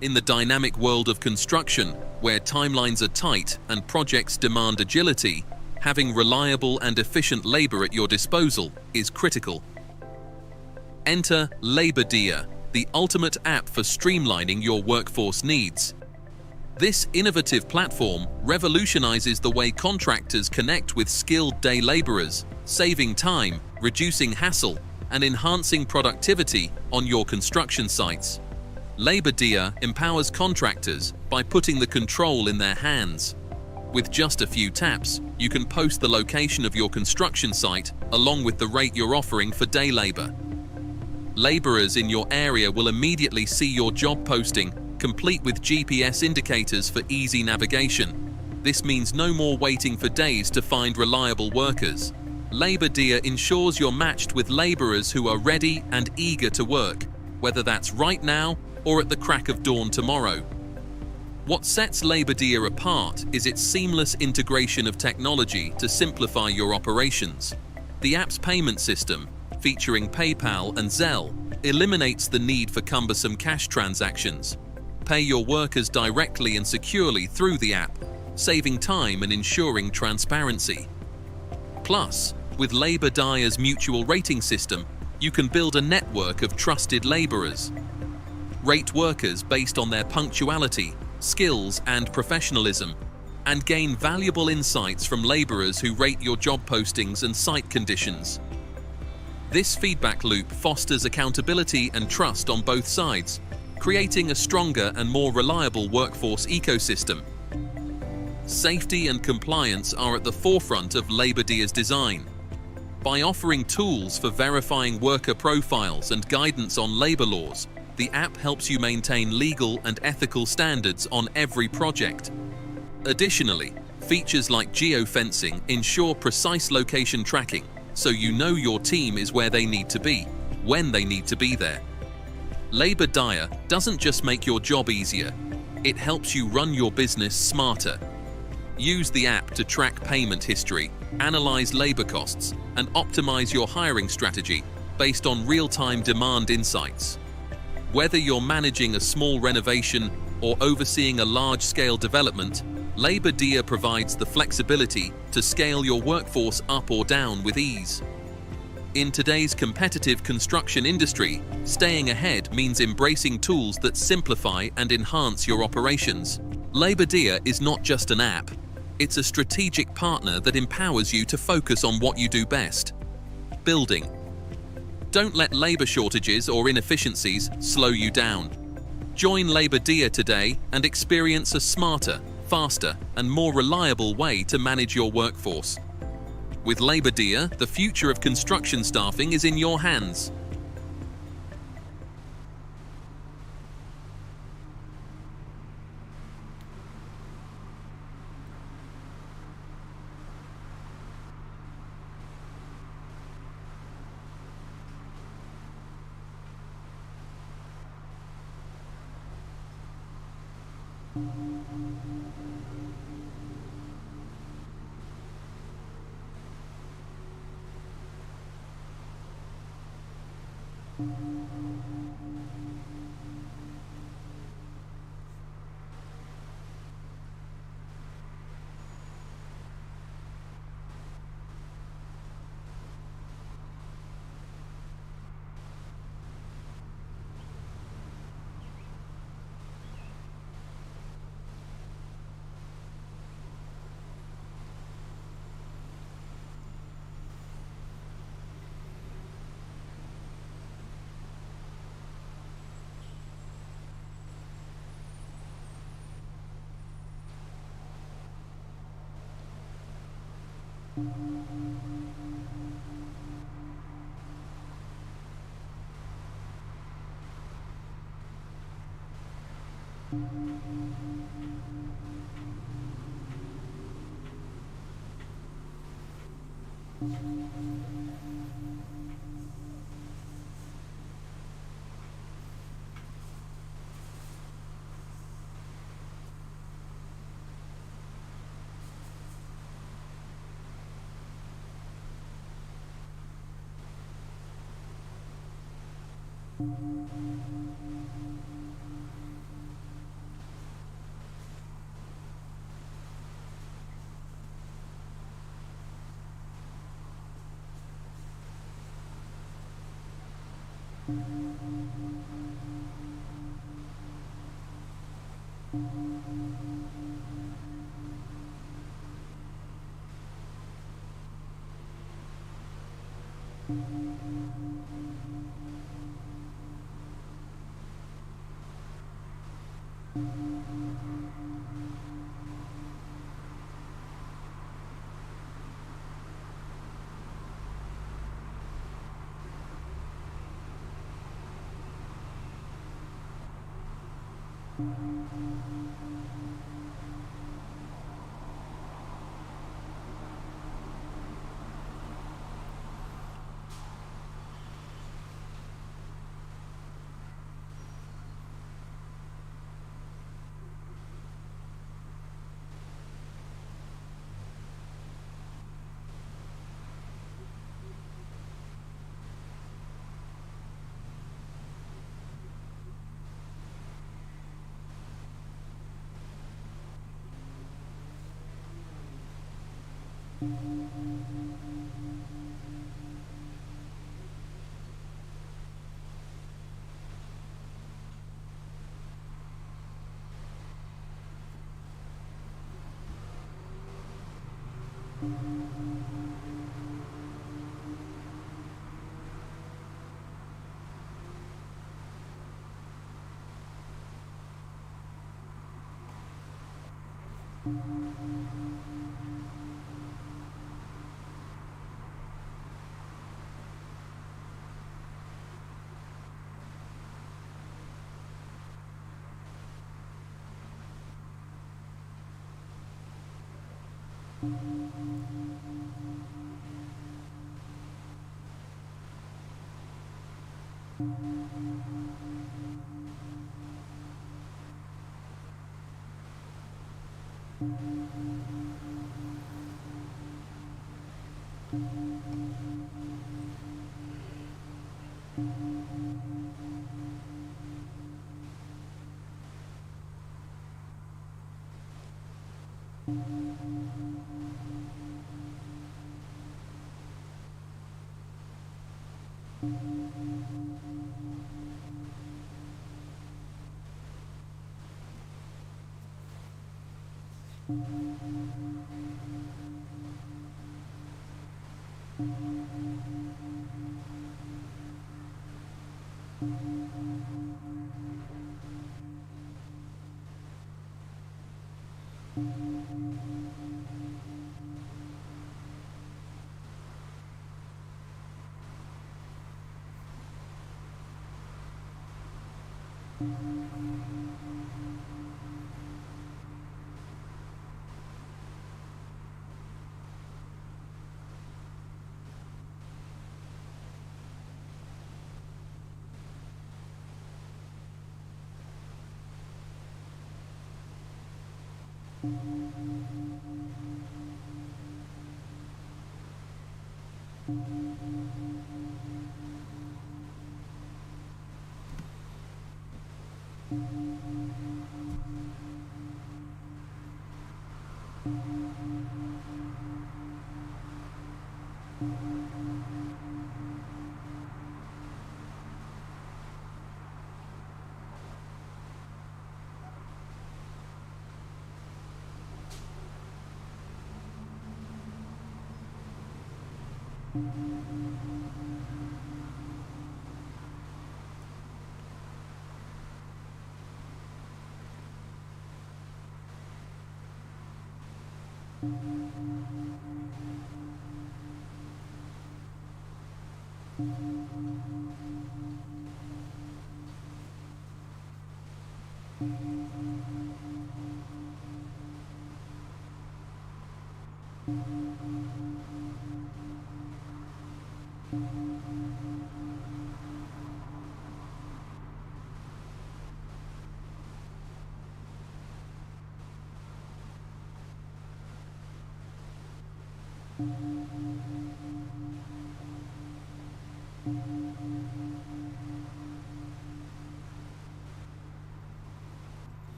[SPEAKER 6] In the dynamic world of construction, where timelines are tight and projects demand agility, having reliable and efficient labor at your disposal is critical. Enter LaborDia, the ultimate app for streamlining your workforce needs. This innovative platform revolutionizes the way contractors connect with skilled day laborers, saving time, reducing hassle, and enhancing productivity on your construction sites. LaborDia empowers contractors by putting the control in their hands. With just a few taps, you can post the location of your construction site along with the rate you're offering for day labor. Laborers in your area will immediately see your job posting, complete with GPS indicators for easy navigation. This means no more waiting for days to find reliable workers. LaborDia ensures you're matched with laborers who are ready and eager to work, whether that's right now or at the crack of dawn tomorrow. What sets LaborDia apart is its seamless integration of technology to simplify your operations. The app's payment system, featuring PayPal and Zelle, eliminates the need for cumbersome cash transactions. Pay your workers directly and securely through the app, saving time and ensuring transparency. Plus, with LaborDia's mutual rating system, you can build a network of trusted laborers. Rate workers based on their punctuality, skills, and professionalism, and gain valuable insights from laborers who rate your job postings and site conditions. This feedback loop fosters accountability and trust on both sides, creating a stronger and more reliable workforce ecosystem. Safety and compliance are at the forefront of LaborDia's design. By offering tools for verifying worker profiles and guidance on labor laws, the app helps you maintain legal and ethical standards on every project. Additionally, features like geofencing ensure precise location tracking, so you know your team is where they need to be, when they need to be there. LaborDia doesn't just make your job easier, it helps you run your business smarter. Use the app to track payment history, analyze labor costs, and optimize your hiring strategy based on real-time demand insights. Whether you're managing a small renovation or overseeing a large-scale development, LaborDia provides the flexibility to scale your workforce up or down with ease. In today's competitive construction industry, staying ahead means embracing tools that simplify and enhance your operations. LaborDia is not just an app. It's a strategic partner that empowers you to focus on what you do best: building. Don't let labor shortages or inefficiencies slow you down. Join Labor Dia today and experience a smarter, faster, and more reliable way to manage your workforce. With Labor Dia, the future of construction staffing is in your hands.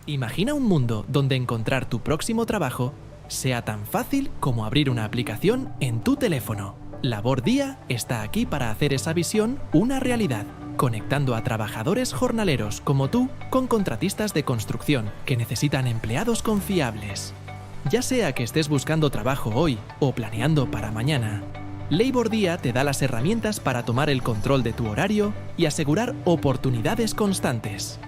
[SPEAKER 7] Imagina un mundo donde encontrar tu próximo trabajo sea tan fácil como abrir una aplicación en tu teléfono. Labor Día está aquí para hacer esa visión una realidad, conectando a trabajadores jornaleros como tú con contratistas de construcción que necesitan empleados confiables. Ya sea que estés buscando trabajo hoy o planeando para mañana, Labor Día te da las herramientas para tomar el control de tu horario y asegurar oportunidades constantes.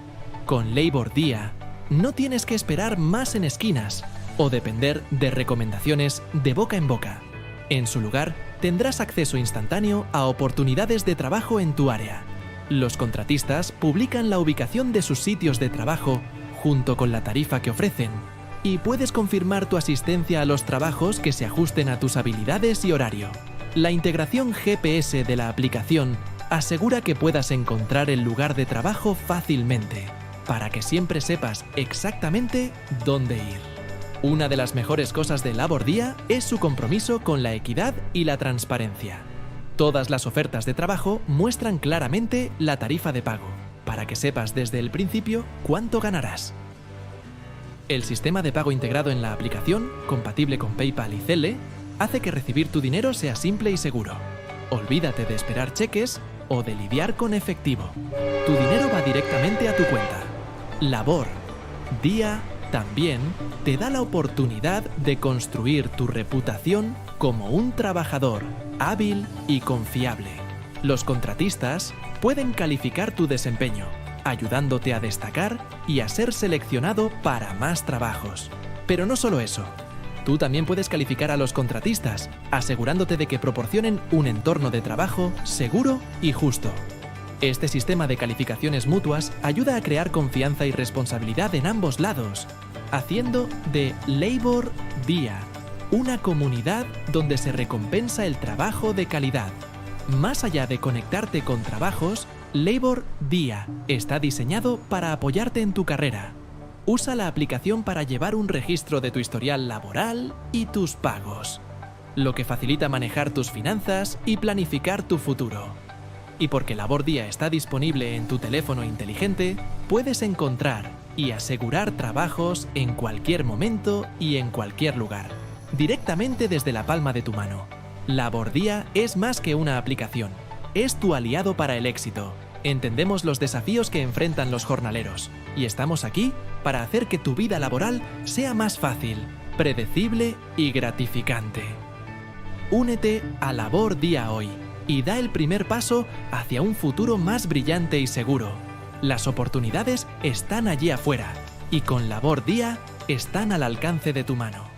[SPEAKER 7] Con Labor Día, no tienes que esperar más en esquinas o depender de recomendaciones de boca en boca. En su lugar, tendrás acceso instantáneo a oportunidades de trabajo en tu área. Los contratistas publican la ubicación de sus sitios de trabajo junto con la tarifa que ofrecen, y puedes confirmar tu asistencia a los trabajos que se ajusten a tus habilidades y horario. La integración GPS de la aplicación asegura que puedas encontrar el lugar de trabajo fácilmente, para que siempre sepas exactamente dónde ir. Una de las mejores cosas de Labor Día es su compromiso con la equidad y la transparencia. Todas las ofertas de trabajo muestran claramente la tarifa de pago, para que sepas desde el principio cuánto ganarás. El sistema de pago integrado en la aplicación, compatible con PayPal y Zelle, hace que recibir tu dinero sea simple y seguro. Olvídate de esperar cheques o de lidiar con efectivo. Tu dinero va directamente a tu cuenta. Labor Día también te da la oportunidad de construir tu reputación como un trabajador hábil y confiable. Los contratistas pueden calificar tu desempeño, ayudándote a destacar y a ser seleccionado para más trabajos. Pero no solo eso. Tú también puedes calificar a los contratistas, asegurándote de que proporcionen un entorno de trabajo seguro y justo. Este sistema de calificaciones mutuas ayuda a crear confianza y responsabilidad en ambos lados, haciendo de Labor Día una comunidad donde se recompensa el trabajo de calidad. Más allá de conectarte con trabajos, Labor Día está diseñado para apoyarte en tu carrera. Usa la aplicación para llevar un registro de tu historial laboral y tus pagos, lo que facilita manejar tus finanzas y planificar tu futuro. Y porque Labor Día está disponible en tu teléfono inteligente, puedes encontrar y asegurar trabajos en cualquier momento y en cualquier lugar, directamente desde la palma de tu mano. Labor Día es más que una aplicación, es tu aliado para el éxito. Entendemos los desafíos que enfrentan los jornaleros y estamos aquí para hacer que tu vida laboral sea más fácil, predecible y gratificante. Únete a Labor Día hoy y da el primer paso hacia un futuro más brillante y seguro. Las oportunidades están allí afuera y con Labor Día están al alcance de tu mano.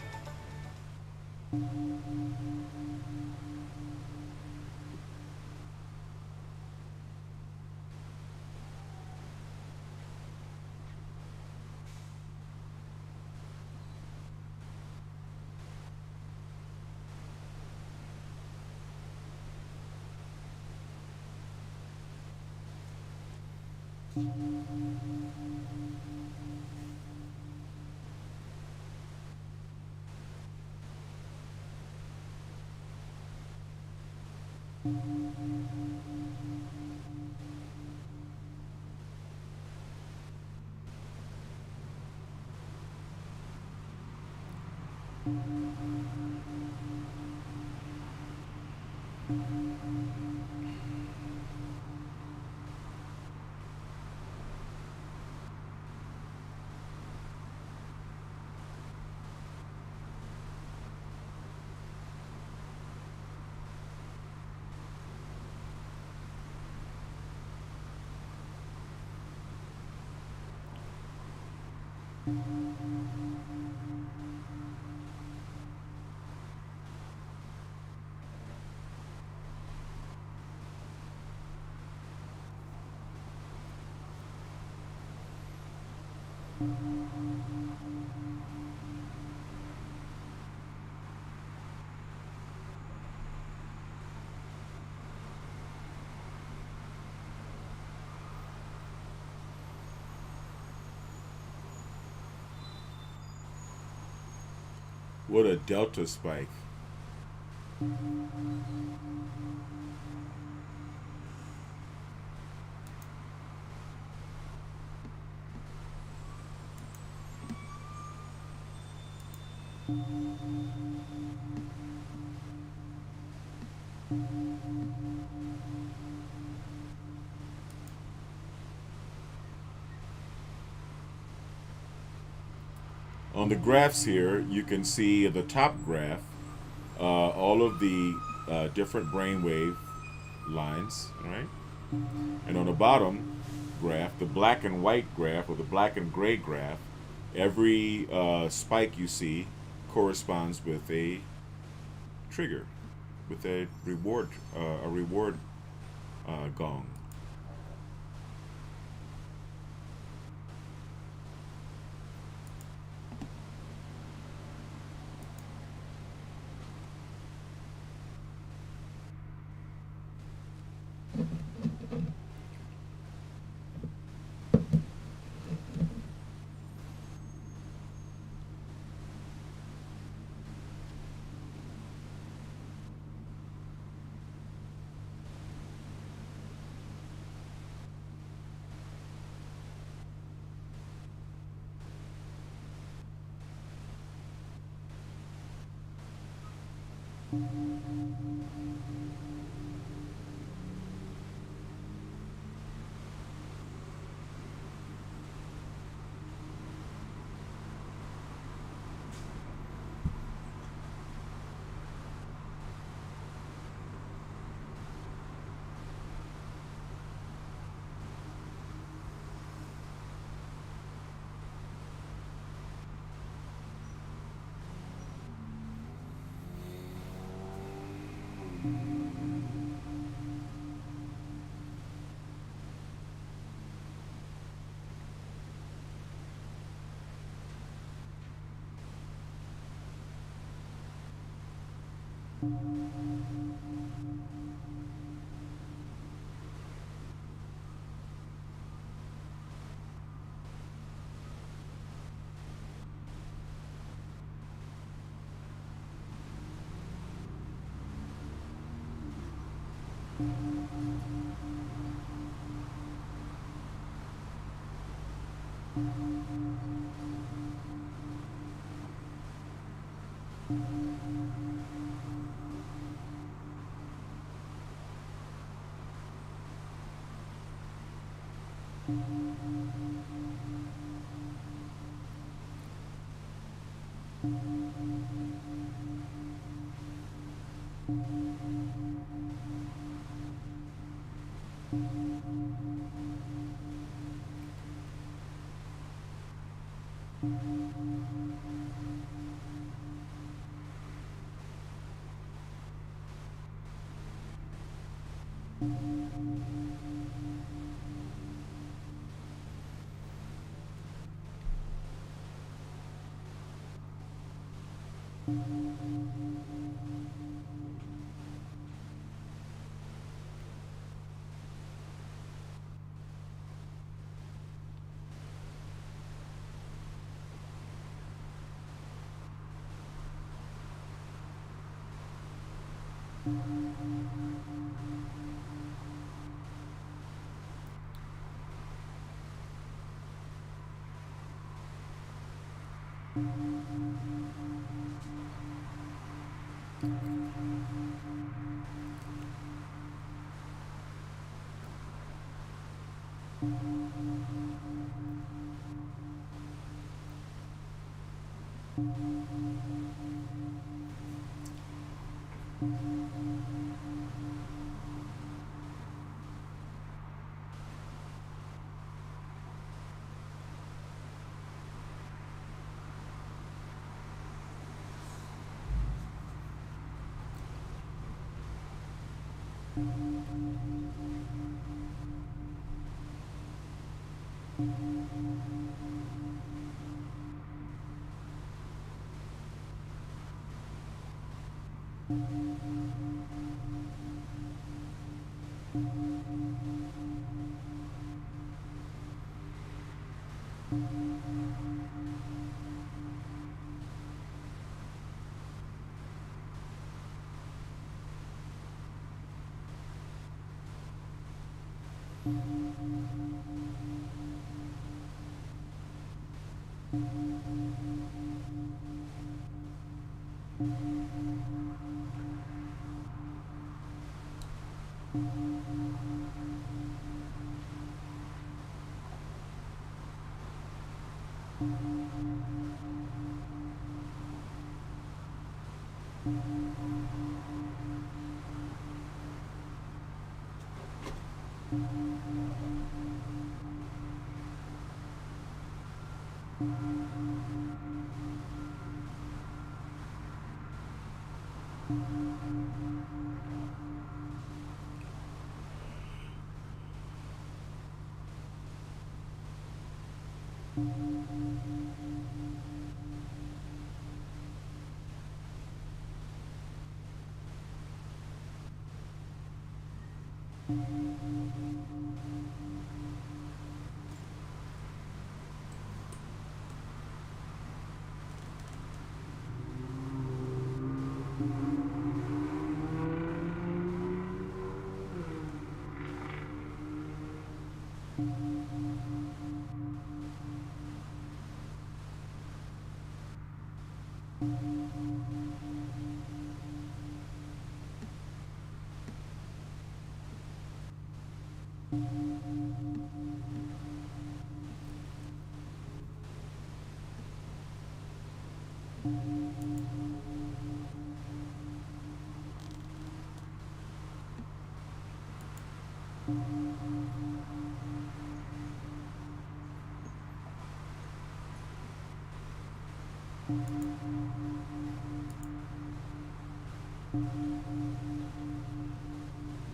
[SPEAKER 1] What a delta spike. On the graphs here, you can see the top graph, all of the different brainwave lines, right? And on the bottom graph, the black and white graph, or the black and gray graph, every spike you see corresponds with a trigger, with a reward gong.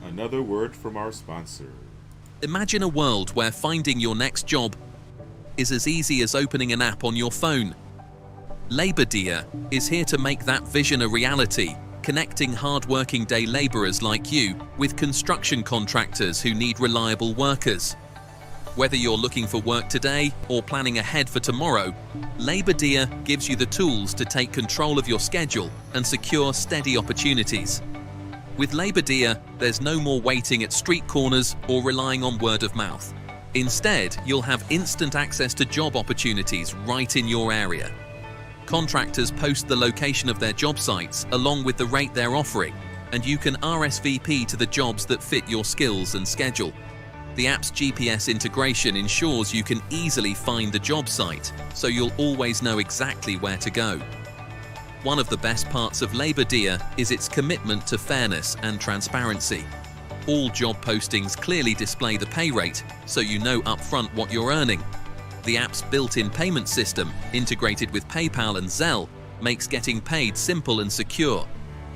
[SPEAKER 1] Another word from our sponsor.
[SPEAKER 6] Imagine a world where finding your next job is as easy as opening an app on your phone. Labour is here to make that vision a reality, connecting hard-working day labourers like you with construction contractors who need reliable workers. Whether you're looking for work today or planning ahead for tomorrow, Labour gives you the tools to take control of your schedule and secure steady opportunities. With Labour there's no more waiting at street corners or relying on word of mouth. Instead, you'll have instant access to job opportunities right in your area. Contractors post the location of their job sites along with the rate they're offering, and you can RSVP to the jobs that fit your skills and schedule. The app's GPS integration ensures you can easily find the job site, so you'll always know exactly where to go. One of the best parts of Labour is its commitment to fairness and transparency. All job postings clearly display the pay rate, so you know upfront what you're earning. The app's built-in payment system, integrated with PayPal and Zelle, makes getting paid simple and secure.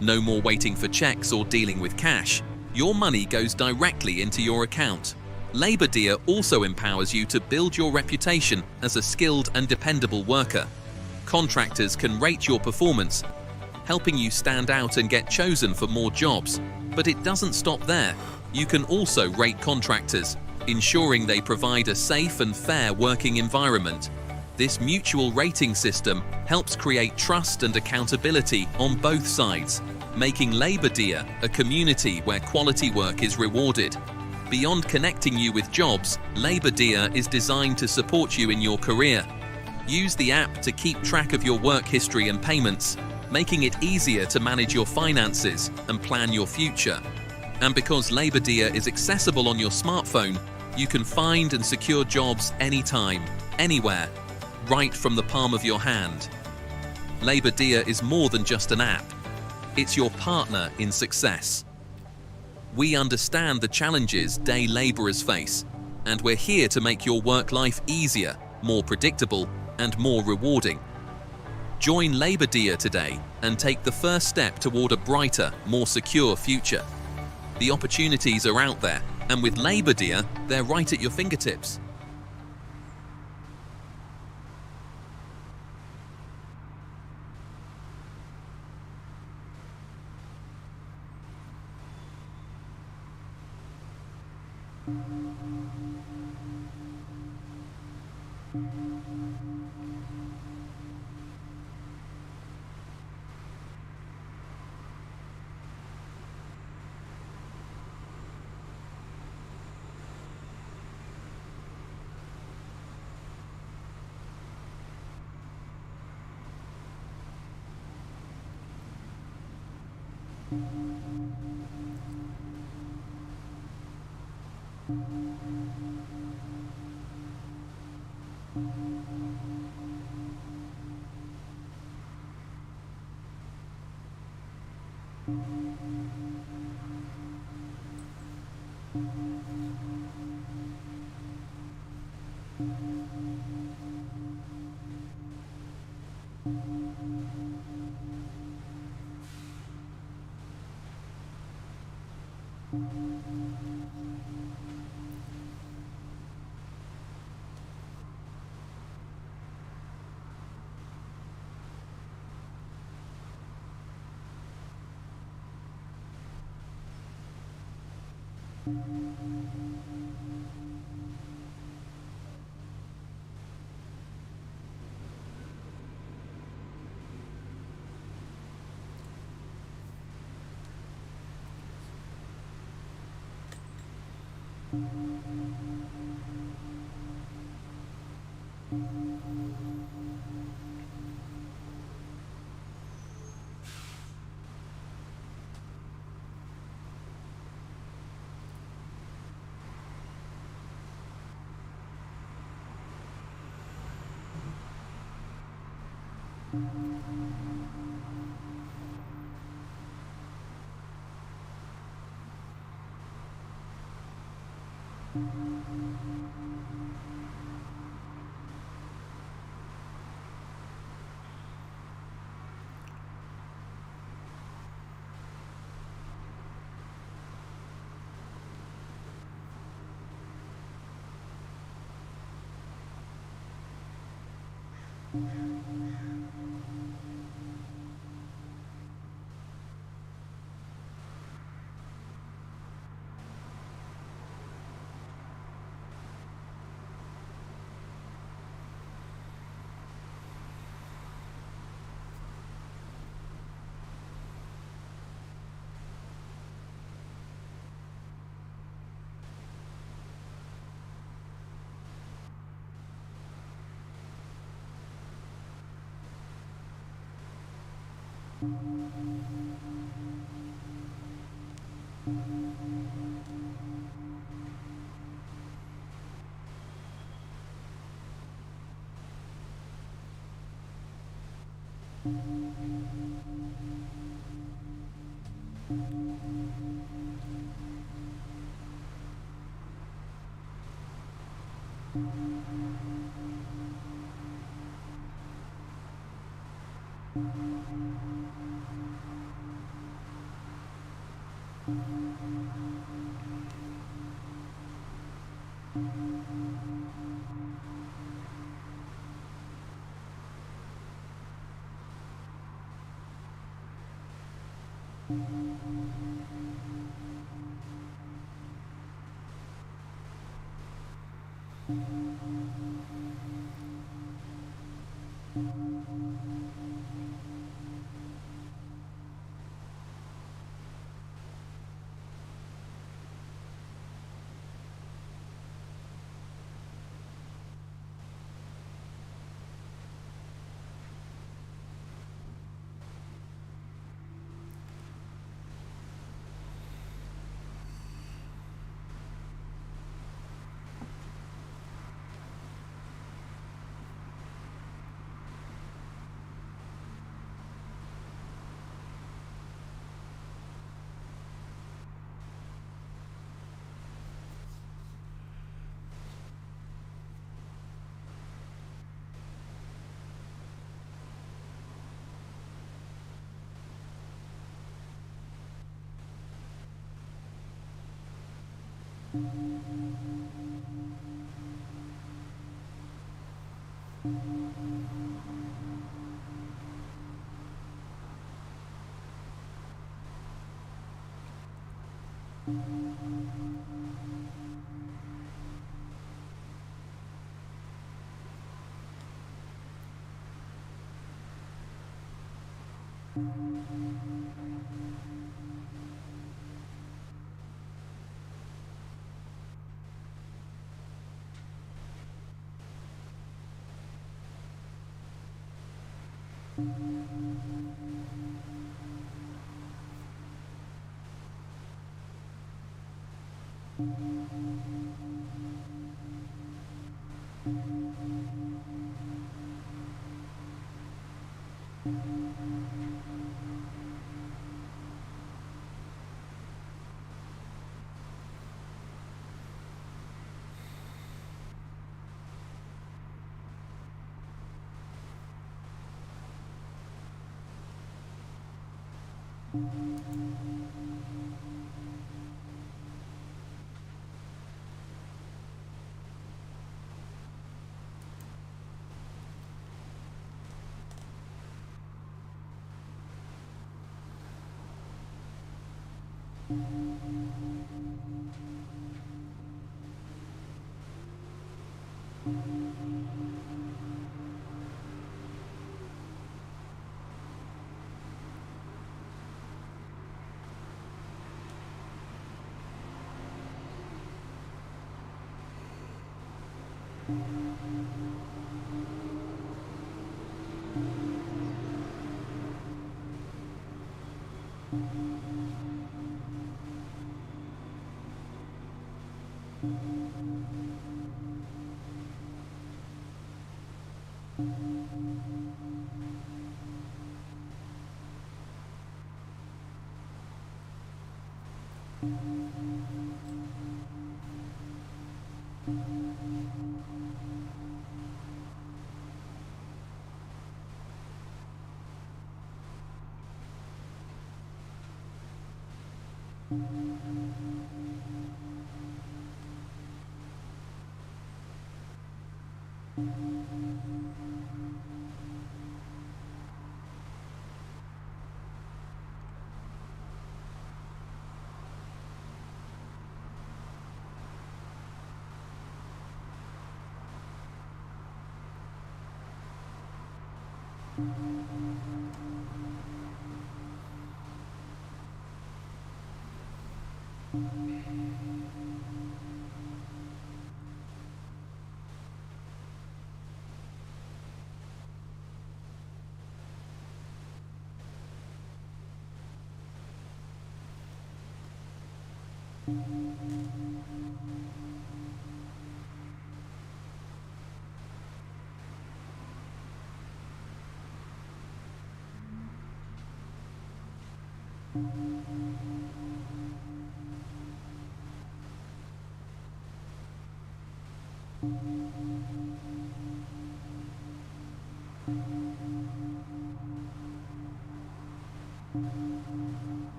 [SPEAKER 6] No more waiting for checks or dealing with cash. Your money goes directly into your account. Labour also empowers you to build your reputation as a skilled and dependable worker. Contractors can rate your performance, helping you stand out and get chosen for more jobs. But it doesn't stop there. You can also rate contractors, ensuring they provide a safe and fair working environment. This mutual rating system helps create trust and accountability on both sides, making Labour a community where quality work is rewarded. Beyond connecting you with jobs, Labour is designed to support you in your career. Use the app to keep track of your work history and payments, making it easier to manage your finances and plan your future. And because Labour is accessible on your smartphone, you can find and secure jobs anytime, anywhere, right from the palm of your hand. Labour is more than just an app. It's your partner in success. We understand the challenges day labourers face, and we're here to make your work life easier, more predictable, and more rewarding. Join Labour today and take the first step toward a brighter, more secure future. The opportunities are out there, and with Labour they're right at your fingertips.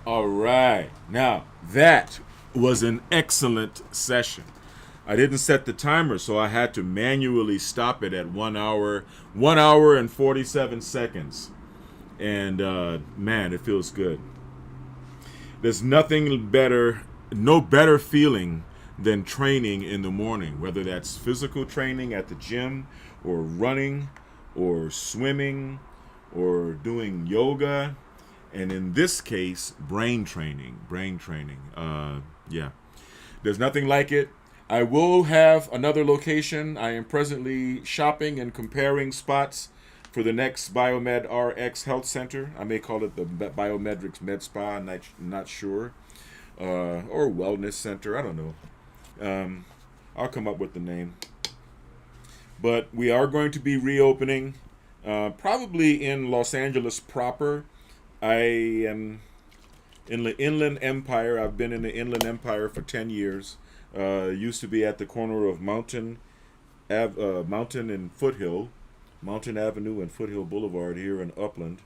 [SPEAKER 1] All right. Now, that was an excellent session. I didn't set the timer, so I had to manually stop it at 1 hour and 47 seconds. And man, it feels good. There's nothing better, no better feeling than training in the morning, whether that's physical training at the gym or running or swimming or doing yoga. And in this case, brain training. Yeah. There's nothing like it. I will have another location. I am presently shopping and comparing spots for the next Biomed RX Health Center. I may call it the Biomedrics Med Spa. I'm not sure. Or Wellness Center. I don't know. I'll come up with the name. But we are going to be reopening, probably in Los Angeles proper. I am in the Inland Empire. I've been in the Inland Empire for 10 years. Used to be at the corner of Mountain and Foothill, Mountain Avenue and Foothill Boulevard here in Upland.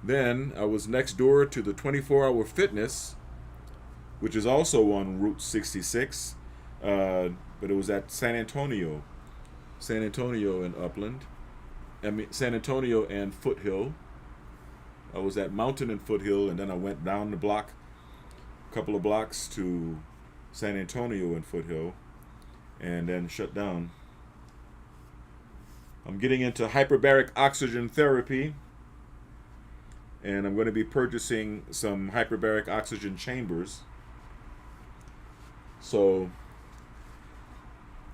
[SPEAKER 1] Then I was next door to the 24-Hour Fitness, which is also on Route 66, but it was at San Antonio in Upland. San Antonio and Foothill. I was at Mountain and Foothill, and then I went down the block, a couple of blocks to San Antonio and Foothill, and then shut down. I'm getting into hyperbaric oxygen therapy, and I'm going to be purchasing some hyperbaric oxygen chambers. So,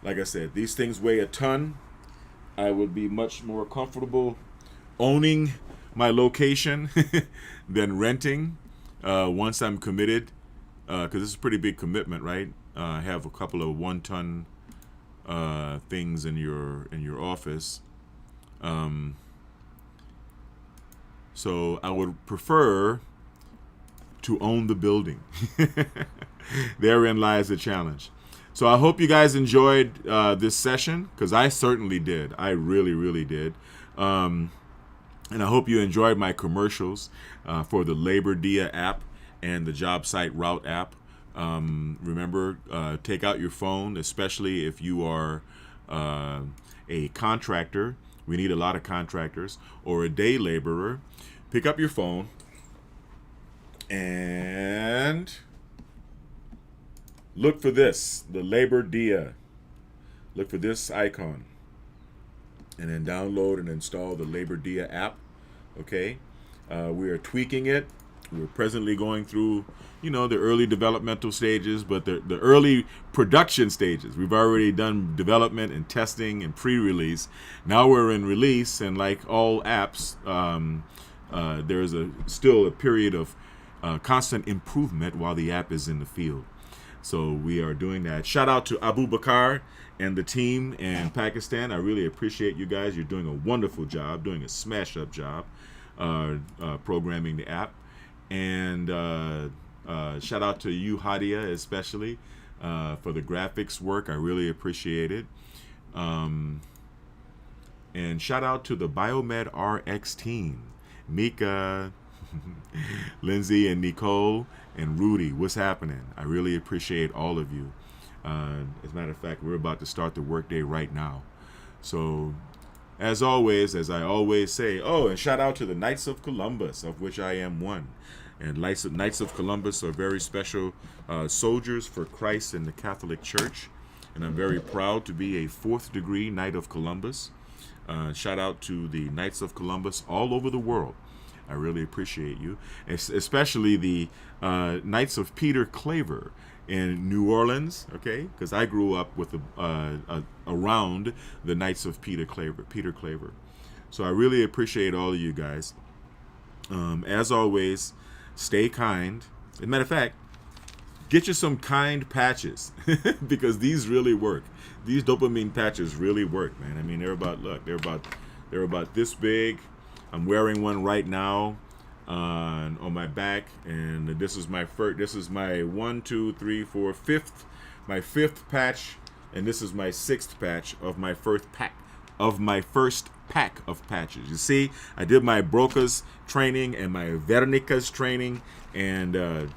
[SPEAKER 1] like I said, these things weigh a ton. I would be much more comfortable owning my location than renting once I'm committed, because this is a pretty big commitment, right? Have a couple of 1-ton things in your office. So I would prefer to own the building. Therein lies the challenge. So I hope you guys enjoyed this session, because I certainly did. I really, really did. And I hope you enjoyed my commercials for the Labor Dia app and the Job Site Route app. Remember, take out your phone, especially if you are a contractor. We need a lot of contractors, or a day laborer. Pick up your phone and look for this, the Labor Dia. Look for this icon, and then download and install the Labor Dia app. Okay, we are tweaking it. We're presently going through, the early developmental stages, but the early production stages. We've already done development and testing and pre-release. Now we're in release, and like all apps, there's still a period of constant improvement while the app is in the field. So we are doing that. Shout out to Abu Bakar and the team in Pakistan. I really appreciate you guys. You're doing a wonderful job, doing a smash-up job programming the app. And shout out to you, Hadia, especially for the graphics work. I really appreciate it. And shout out to the Biomed RX team, Mika, Lindsay, and Nicole, and Rudy. What's happening? I really appreciate all of you. As a matter of fact, we're about to start the workday right now. So, as always, as I always say, and shout out to the Knights of Columbus, of which I am one. And Knights of Columbus are very special soldiers for Christ in the Catholic Church. And I'm very proud to be a 4th degree Knight of Columbus. Shout out to the Knights of Columbus all over the world. I really appreciate you, especially the Knights of Peter Claver in New Orleans, okay? Because I grew up with around the Knights of Peter Claver. So I really appreciate all of you guys. As always, stay kind. As a matter of fact, get you some kind patches because these really work. These dopamine patches really work, man. I mean, they're about this big. I'm wearing one right now on my back, and this is my first. This is my 1, 2, 3, 4, fifth, my 5th patch, and this is my 6th patch of my first pack of patches. You see, I did my Broca's training and my Vernica's training, and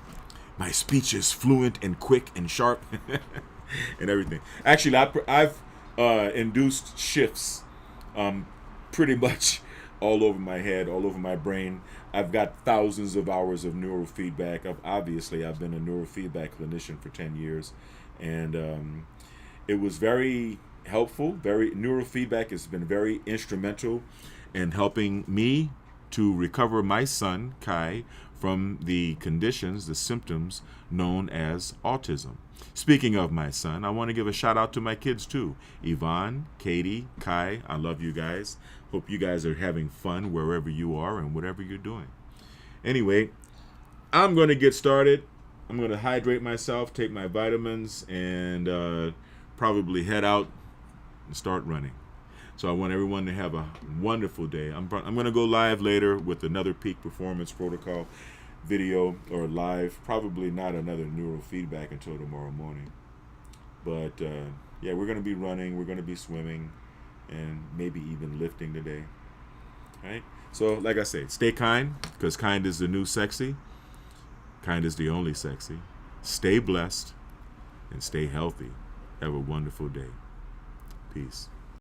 [SPEAKER 1] my speech is fluent and quick and sharp, and everything. Actually, I've induced shifts, pretty much all over my head, all over my brain. I've got thousands of hours of neurofeedback. I've been a neurofeedback clinician for 10 years, and it was very helpful. Neurofeedback has been very instrumental in helping me to recover my son, Kai, from the conditions, the symptoms known as autism. Speaking of my son, I want to give a shout out to my kids too. Yvonne, Katie, Kai, I love you guys. Hope you guys are having fun wherever you are and whatever you're doing. Anyway, I'm going to get started. I'm going to hydrate myself, take my vitamins, and probably head out and start running. So I want everyone to have a wonderful day. I'm going to go live later with another peak performance protocol video, or live, probably not another neurofeedback until tomorrow morning. But yeah, we're going to be running, we're going to be swimming, and maybe even lifting today. All right? So like I say, stay kind, because kind is the new sexy. Kind is the only sexy. Stay blessed and stay healthy. Have a wonderful day. Peace.